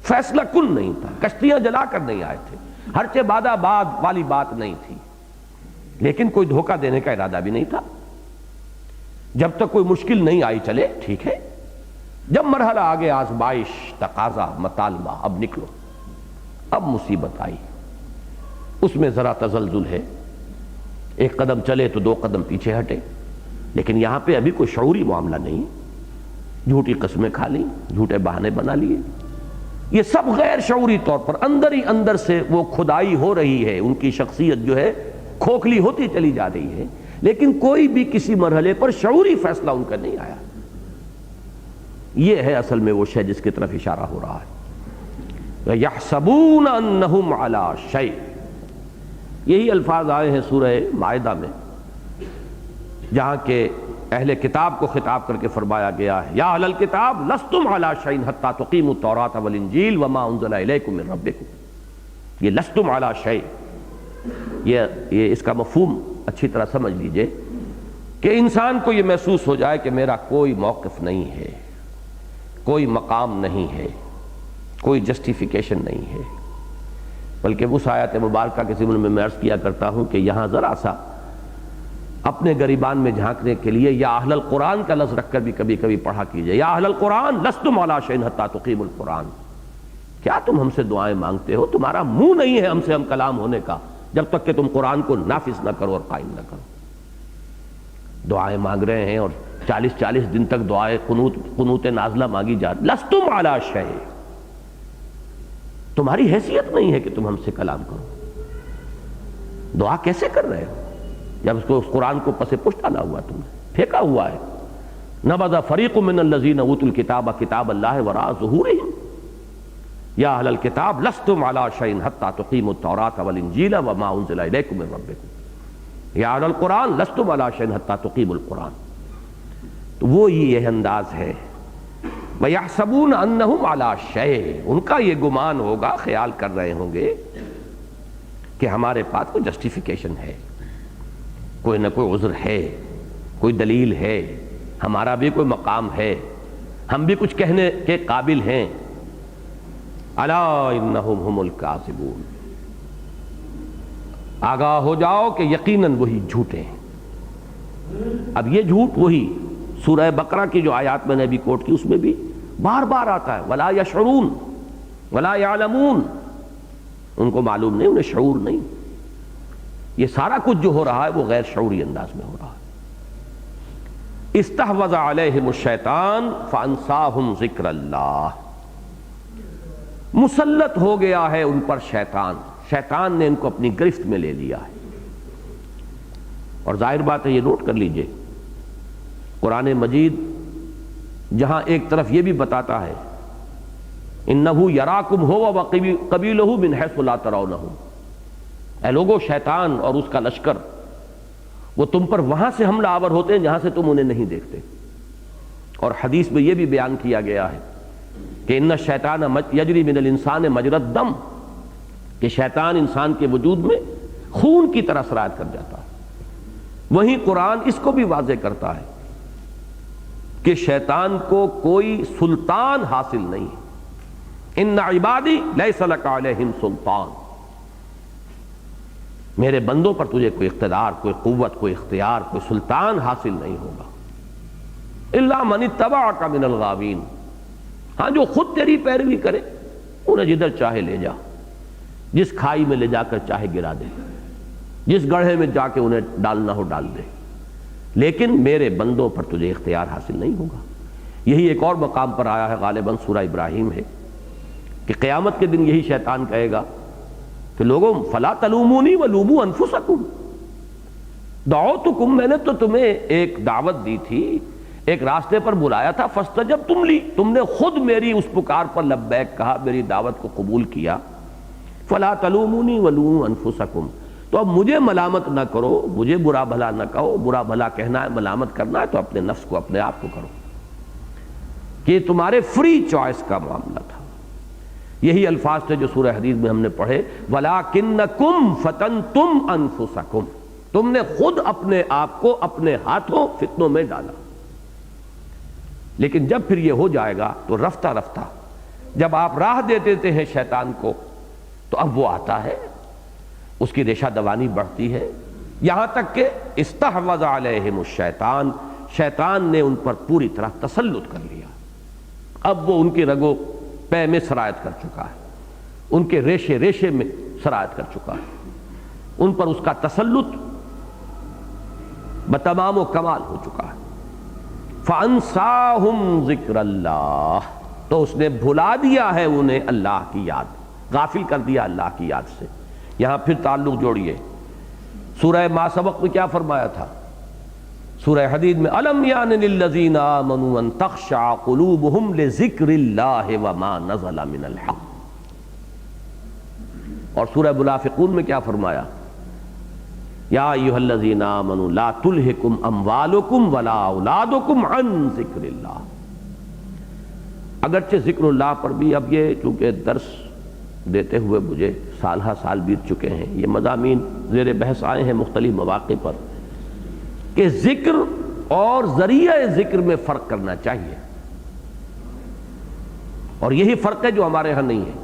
فیصلہ کن نہیں تھا، کشتیاں جلا کر نہیں آئے تھے، ہرچہ بادہ باد والی بات نہیں تھی، لیکن کوئی دھوکہ دینے کا ارادہ بھی نہیں تھا۔ جب تک کوئی مشکل نہیں آئی چلے ٹھیک ہے، جب مرحلہ آگے آزمائش، تقاضا، مطالبہ، اب نکلو، اب مصیبت آئی، اس میں ذرا تزلزل ہے، ایک قدم چلے تو دو قدم پیچھے ہٹے، لیکن یہاں پہ ابھی کوئی شعوری معاملہ نہیں، جھوٹی قسمیں کھا لی، جھوٹے بہانے بنا لیے، یہ سب غیر شعوری طور پر اندر ہی اندر سے وہ کھدائی ہو رہی ہے، ان کی شخصیت جو ہے کھوکھلی ہوتی چلی جا رہی ہے، لیکن کوئی بھی کسی مرحلے پر شعوری فیصلہ ان کا نہیں آیا۔ یہ ہے اصل میں وہ شے جس کی طرف اشارہ ہو رہا ہے، یحسبون انہم علی شیء، یہی الفاظ آئے ہیں سورہ مائدہ میں، جہاں کہ اہل کتاب کو خطاب کر کے فرمایا گیا ہے، یا اہل الکتاب لستم علی شیء حتی تقیموا التوراۃ والانجیل وما انزل الیکم من ربکم۔ یہ لستم علی شیء، یہ اس کا مفہوم اچھی طرح سمجھ لیجئے کہ انسان کو یہ محسوس ہو جائے کہ میرا کوئی موقف نہیں ہے، کوئی مقام نہیں ہے، کوئی جسٹیفیکیشن نہیں ہے، بلکہ اس آیت مبارکہ کے ضمن میں میں عرض کیا کرتا ہوں کہ یہاں ذرا سا اپنے گریبان میں جھانکنے کے لیے یا اہل القرآن کا لفظ رکھ کر بھی کبھی کبھی پڑھا کیجئے، یا اہل القرآن لستم علی شیء حتی تقیموا القرآن، کیا تم ہم سے دعائیں مانگتے ہو؟ تمہارا منہ نہیں ہے ہم سے ہم کلام ہونے کا جب تک کہ تم قرآن کو نافذ نہ کرو اور قائم نہ کرو۔ دعائیں مانگ رہے ہیں اور 40 دن تک دعائیں قنوت نازلہ مانگی جا رہی، لستم علی شیء، تمہاری حیثیت نہیں ہے کہ تم ہم سے کلام کرو، دعا کیسے کر رہے ہو جب اس قرآن کو پس پشت ڈالا ہوا تم نے، پھینکا ہوا ہے۔ نبذ فریق من الذین اوتوا الکتاب کتاب اللہ وراء ظہورہم یا اہل الکتاب لستم علی شیء حتی تقیموا التوراۃ والانجیل وما انزل الیکم من ربکم یا اہل القرآن لستم علی شیء حتی تقیموا القرآن۔ تو وہ یہ انداز ہے، وَيَحْسَبُونَ أَنَّهُمْ عَلَىٰ شَيْءٍ، ان کا یہ گمان ہوگا، خیال کر رہے ہوں گے کہ ہمارے پاس کوئی جسٹیفیکیشن ہے، کوئی نہ کوئی عذر ہے، کوئی دلیل ہے، ہمارا بھی کوئی مقام ہے، ہم بھی کچھ کہنے کے قابل ہیں۔ الا انہم ہم الکاذبون، آگاہ ہو جاؤ کہ یقیناً وہی جھوٹے ہیں۔ اب یہ جھوٹ وہی سورہ بقرہ کی جو آیات میں نے ابھی کوٹ کی اس میں بھی بار بار آتا ہے، ولا یشعرون ولا یعلمون، ان کو معلوم نہیں، انہیں شعور نہیں۔ یہ سارا کچھ جو ہو رہا ہے وہ غیر شعوری انداز میں ہو رہا ہے۔ استحوذ علیہم الشیطان فانساہم ذکر اللہ، مسلط ہو گیا ہے ان پر شیطان، شیطان نے ان کو اپنی گرفت میں لے لیا ہے۔ اور ظاہر بات ہے، یہ نوٹ کر لیجئے، قرآن مجید جہاں ایک طرف یہ بھی بتاتا ہے انہو یراکم ہو وقبیلہ من حیث لا ترونہم، اے لوگو شیطان اور اس کا لشکر وہ تم پر وہاں سے حملہ آور ہوتے ہیں جہاں سے تم انہیں نہیں دیکھتے۔ اور حدیث میں یہ بھی بیان کیا گیا ہے کہ ان الشیطان یجری من الانسان مجری الدم، کہ شیطان انسان کے وجود میں خون کی طرح سرایت کر جاتا ہے۔ وہیں قرآن اس کو بھی واضح کرتا ہے کہ شیطان کو کوئی سلطان حاصل نہیں، ان عبادی لیس لک علیہم سلطان، میرے بندوں پر تجھے کوئی اقتدار، کوئی قوت، کوئی اختیار، کوئی سلطان حاصل نہیں ہوگا، الا من اتبعک من الغاوین، ہاں جو خود تیری پیروی کرے انہیں جدھر چاہے لے جا، جس کھائی میں لے جا کر چاہے گرا دے، جس گڑھے میں جا کے انہیں ڈالنا ہو ڈال دے، لیکن میرے بندوں پر تجھے اختیار حاصل نہیں ہوگا۔ یہی ایک اور مقام پر آیا ہے، غالباً سورہ ابراہیم ہے، کہ قیامت کے دن یہی شیطان کہے گا کہ لوگوں فلا تلومونی ولوموا انفسکم، دعوتکم، میں نے تو تمہیں ایک دعوت دی تھی، ایک راستے پر بلایا تھا، فاستجبتم لی، تم نے خود میری اس پکار پر لبیک کہا، میری دعوت کو قبول کیا، فلا تلومونی ولوموا انفسکم، تو اب مجھے ملامت نہ کرو، مجھے برا بھلا نہ کہو، برا بھلا کہنا ہے، ملامت کرنا ہے تو اپنے نفس کو، اپنے آپ کو کرو، کہ تمہارے فری چوائس کا معاملہ تھا۔ یہی الفاظ تھے جو سورہ حدید میں ہم نے پڑھے، وَلَٰكِنَّكُمْ فَتَنْتُمْ أَنفُسَكُمْ، تم نے خود اپنے آپ کو اپنے ہاتھوں فتنوں میں ڈالا۔ لیکن جب پھر یہ ہو جائے گا تو رفتہ رفتہ جب آپ راہ دے دیتے ہیں شیطان کو تو اب وہ آتا ہے، اس کی ریشہ دوانی بڑھتی ہے، یہاں تک کہ استحوذ علیہم الشیطان، شیطان نے ان پر پوری طرح تسلط کر لیا، اب وہ ان کی رگو پے میں سرایت کر چکا ہے، ان کے ریشے ریشے میں سرایت کر چکا ہے، ان پر اس کا تسلط بتمام و کمال ہو چکا ہے۔ فَأَنْسَاهُمْ ذِكْرَ اللَّهِ، تو اس نے بھلا دیا ہے انہیں اللہ کی یاد، غافل کر دیا اللہ کی یاد سے۔ یہاں پھر تعلق جوڑیے، سورہ ما سبق میں کیا فرمایا تھا؟ سورہ حدید میں أَلَمْ يَعْنِ لِلَّذِينَ آمَنُوا أَن تَخْشَعَ قُلُوبُهُمْ لِذِكْرِ اللَّهِ وَمَا نَزَلَ مِنَ الْحَقِّ، اور سورہ منافقون میں کیا فرمایا؟ یا ایھا الذین آمنوا لا تلہکم اموالکم ولا اولادکم عن ذکر اللہ۔ اگرچہ ذکر اللہ پر بھی اب یہ چونکہ درس دیتے ہوئے مجھے سال ہا سال بیت چکے ہیں، یہ مضامین زیر بحث آئے ہیں مختلف مواقع پر کہ ذکر اور ذریعہ ذکر میں فرق کرنا چاہیے۔ اور یہی فرق ہے جو ہمارے ہاں نہیں ہے.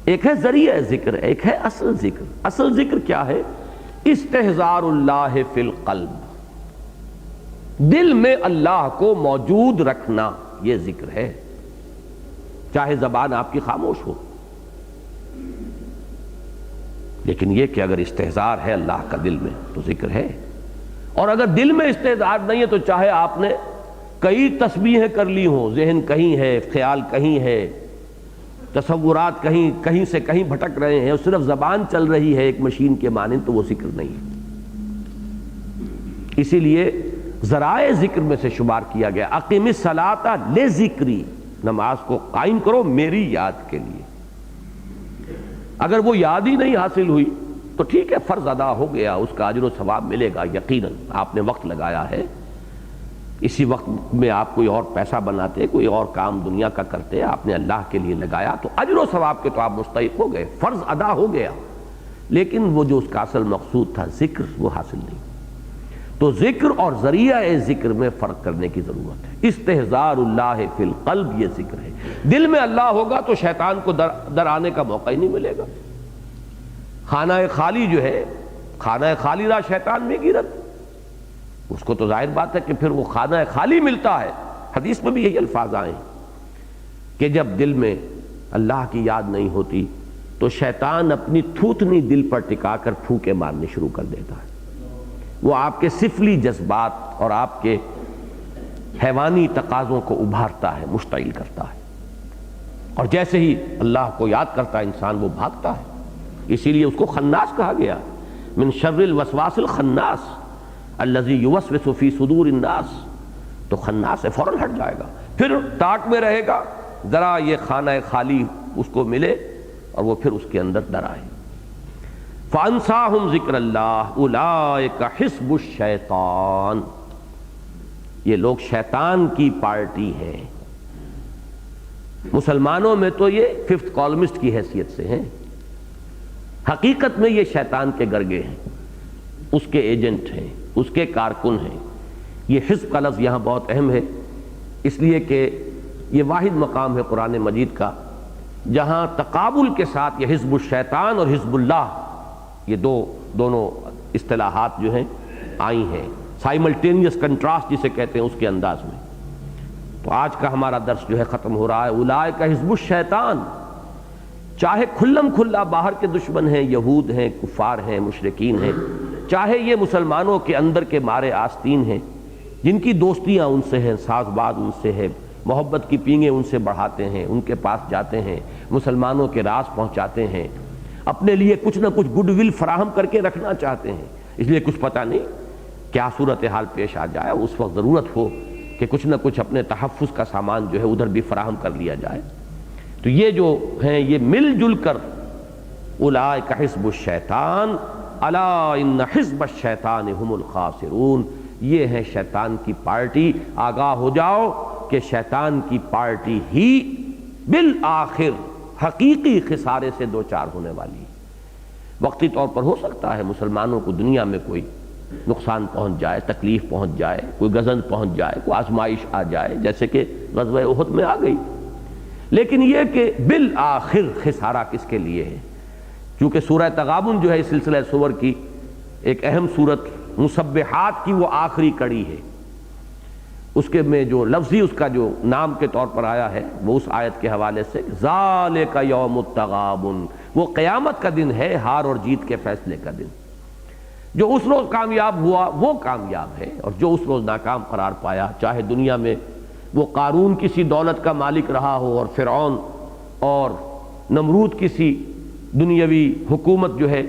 ایک ہے ذریعہ ذکر، ایک ہے اصل ذکر. اصل ذکر کیا ہے؟ استحضار اللہ فی القلب، دل میں اللہ کو موجود رکھنا، یہ ذکر ہے. چاہے زبان آپ کی خاموش ہو، لیکن یہ کہ اگر استحضار ہے اللہ کا دل میں تو ذکر ہے. اور اگر دل میں استحضار نہیں ہے تو چاہے آپ نے کئی تسبیحیں کر لی ہوں، ذہن کہیں ہے، خیال کہیں ہے، تصورات کہیں سے کہیں بھٹک رہے ہیں، اور صرف زبان چل رہی ہے ایک مشین کے مانند، تو وہ ذکر نہیں ہے. اسی لیے ذرائع ذکر میں سے شمار کیا گیا. اقیم الصلاۃ لذکری، نماز کو قائم کرو میری یاد کے لیے. اگر وہ یاد ہی نہیں حاصل ہوئی تو ٹھیک ہے، فرض ادا ہو گیا، اس کا اجر و ثواب ملے گا یقیناً. آپ نے وقت لگایا ہے، اسی وقت میں آپ کوئی اور پیسہ بناتے، کوئی اور کام دنیا کا کرتے، آپ نے اللہ کے لیے لگایا تو اجر و ثواب کے تو آپ مستحق ہو گئے، فرض ادا ہو گیا. لیکن وہ جو اس کا اصل مقصود تھا ذکر، وہ حاصل نہیں. تو ذکر اور ذریعہ ذکر میں فرق کرنے کی ضرورت ہے. استحضار اللہ فی القلب یہ ذکر ہے. دل میں اللہ ہوگا تو شیطان کو در آنے کا موقع ہی نہیں ملے گا. خانہ خالی جو ہے، خانہ خالی را شیطان میں گیرت، اس کو تو ظاہر بات ہے کہ پھر وہ خانہ خالی ملتا ہے. حدیث میں بھی یہی الفاظ آئے ہیں کہ جب دل میں اللہ کی یاد نہیں ہوتی تو شیطان اپنی تھوتنی دل پر ٹکا کر پھونکے مارنے شروع کر دیتا ہے. وہ آپ کے سفلی جذبات اور آپ کے حیوانی تقاضوں کو ابھارتا ہے، مشتعل کرتا ہے. اور جیسے ہی اللہ کو یاد کرتا ہے انسان، وہ بھاگتا ہے. اسی لیے اس کو خناس کہا گیا، من شر الوسواس الخناس الذی یوسوس فی صدور الناس. تو خناس سے فوراً ہٹ جائے گا، پھر تاک میں رہے گا، ذرا یہ خانہ خالی اس کو ملے اور وہ پھر اس کے اندر در آئے. فَأَنْسَاهُمْ ذِكْرَ اللَّهِ أُولَٰئِكَ حِزْبُ الشَّيْطَانِ. یہ لوگ شیطان کی پارٹی ہیں. مسلمانوں میں تو یہ ففتھ کالمسٹ کی حیثیت سے ہیں، حقیقت میں یہ شیطان کے گرگے ہیں، اس کے ایجنٹ ہیں، اس کے کارکن ہیں. یہ حزب کا لفظ یہاں بہت اہم ہے، اس لیے کہ یہ واحد مقام ہے قرآن مجید کا جہاں تقابل کے ساتھ یہ حزب الشیطان اور حزب اللہ، یہ دونوں اصطلاحات جو ہیں آئی ہیں، سائملٹینیس کنٹراسٹ جسے کہتے ہیں اس کے انداز میں. تو آج کا ہمارا درس جو ہے ختم ہو رہا ہے اولئک حزب الشیطان. چاہے کھلم کھلا باہر کے دشمن ہیں، یہود ہیں، کفار ہیں، مشرکین ہیں، چاہے یہ مسلمانوں کے اندر کے مارے آستین ہیں جن کی دوستیاں ان سے ہیں، ساز باز ان سے ہے، محبت کی پینگیں ان سے بڑھاتے ہیں، ان کے پاس جاتے ہیں، مسلمانوں کے راز پہنچاتے ہیں، اپنے لیے کچھ نہ کچھ گڈ ول فراہم کر کے رکھنا چاہتے ہیں. اس لیے کچھ پتہ نہیں کیا صورتحال پیش آ جائے، اس وقت ضرورت ہو کہ کچھ نہ کچھ اپنے تحفظ کا سامان جو ہے ادھر بھی فراہم کر لیا جائے. تو یہ جو ہیں یہ مل جل کر اولئک حزب الشیطان الا ان حزب الشیطان هم الخاسرون، یہ ہے شیطان کی پارٹی. آگاہ ہو جاؤ کہ شیطان کی پارٹی ہی بالآخر حقیقی خسارے سے دوچار ہونے والی. وقتی طور پر ہو سکتا ہے مسلمانوں کو دنیا میں کوئی نقصان پہنچ جائے، تکلیف پہنچ جائے، کوئی غضن پہنچ جائے، کوئی آزمائش آ جائے، جیسے کہ غزوہ احد میں آ گئی. لیکن یہ کہ بالآخر خسارہ کس کے لیے ہے؟ چونکہ سورہ تغابن جو ہے اس سلسلہ سور کی ایک اہم سورت، مسبحات کی وہ آخری کڑی ہے. اس کے میں جو لفظی اس کا جو نام کے طور پر آیا ہے وہ اس آیت کے حوالے سے ذالک یوم التغابن، وہ قیامت کا دن ہے، ہار اور جیت کے فیصلے کا دن. جو اس روز کامیاب ہوا وہ کامیاب ہے، اور جو اس روز ناکام قرار پایا، چاہے دنیا میں وہ قارون کسی دولت کا مالک رہا ہو اور فرعون اور نمرود کسی دنیاوی حکومت جو ہے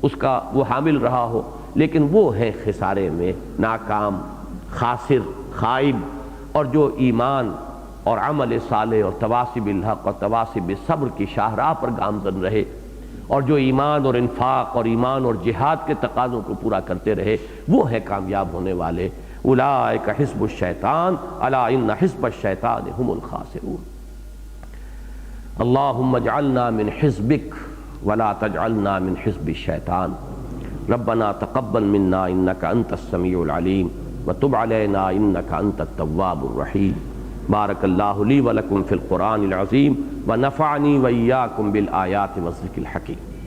اس کا وہ حامل رہا ہو، لیکن وہ ہے خسارے میں ناکام، خاسر، خائب. اور جو ایمان اور عمل صالح اور تواصی بالحق اور تواصی بالصبر کی شاہراہ پر گامزن رہے، اور جو ایمان اور انفاق اور ایمان اور جہاد کے تقاضوں کو پورا کرتے رہے، وہ ہے کامیاب ہونے والے. اولئک حزب الشیطان الا ان حزب الشیطان هم الخاسرون. اللهم اجعلنا من حزبك ولا تجعلنا من حزب الشیطان. ربنا تقبل منا انك انت السميع العليم وتب علينا انك انت التواب الرحيم. بارک اللہ لی ولکم فی القرآن العظیم ونفعنی وإیاکم بالآیات والذکر الحکیم۔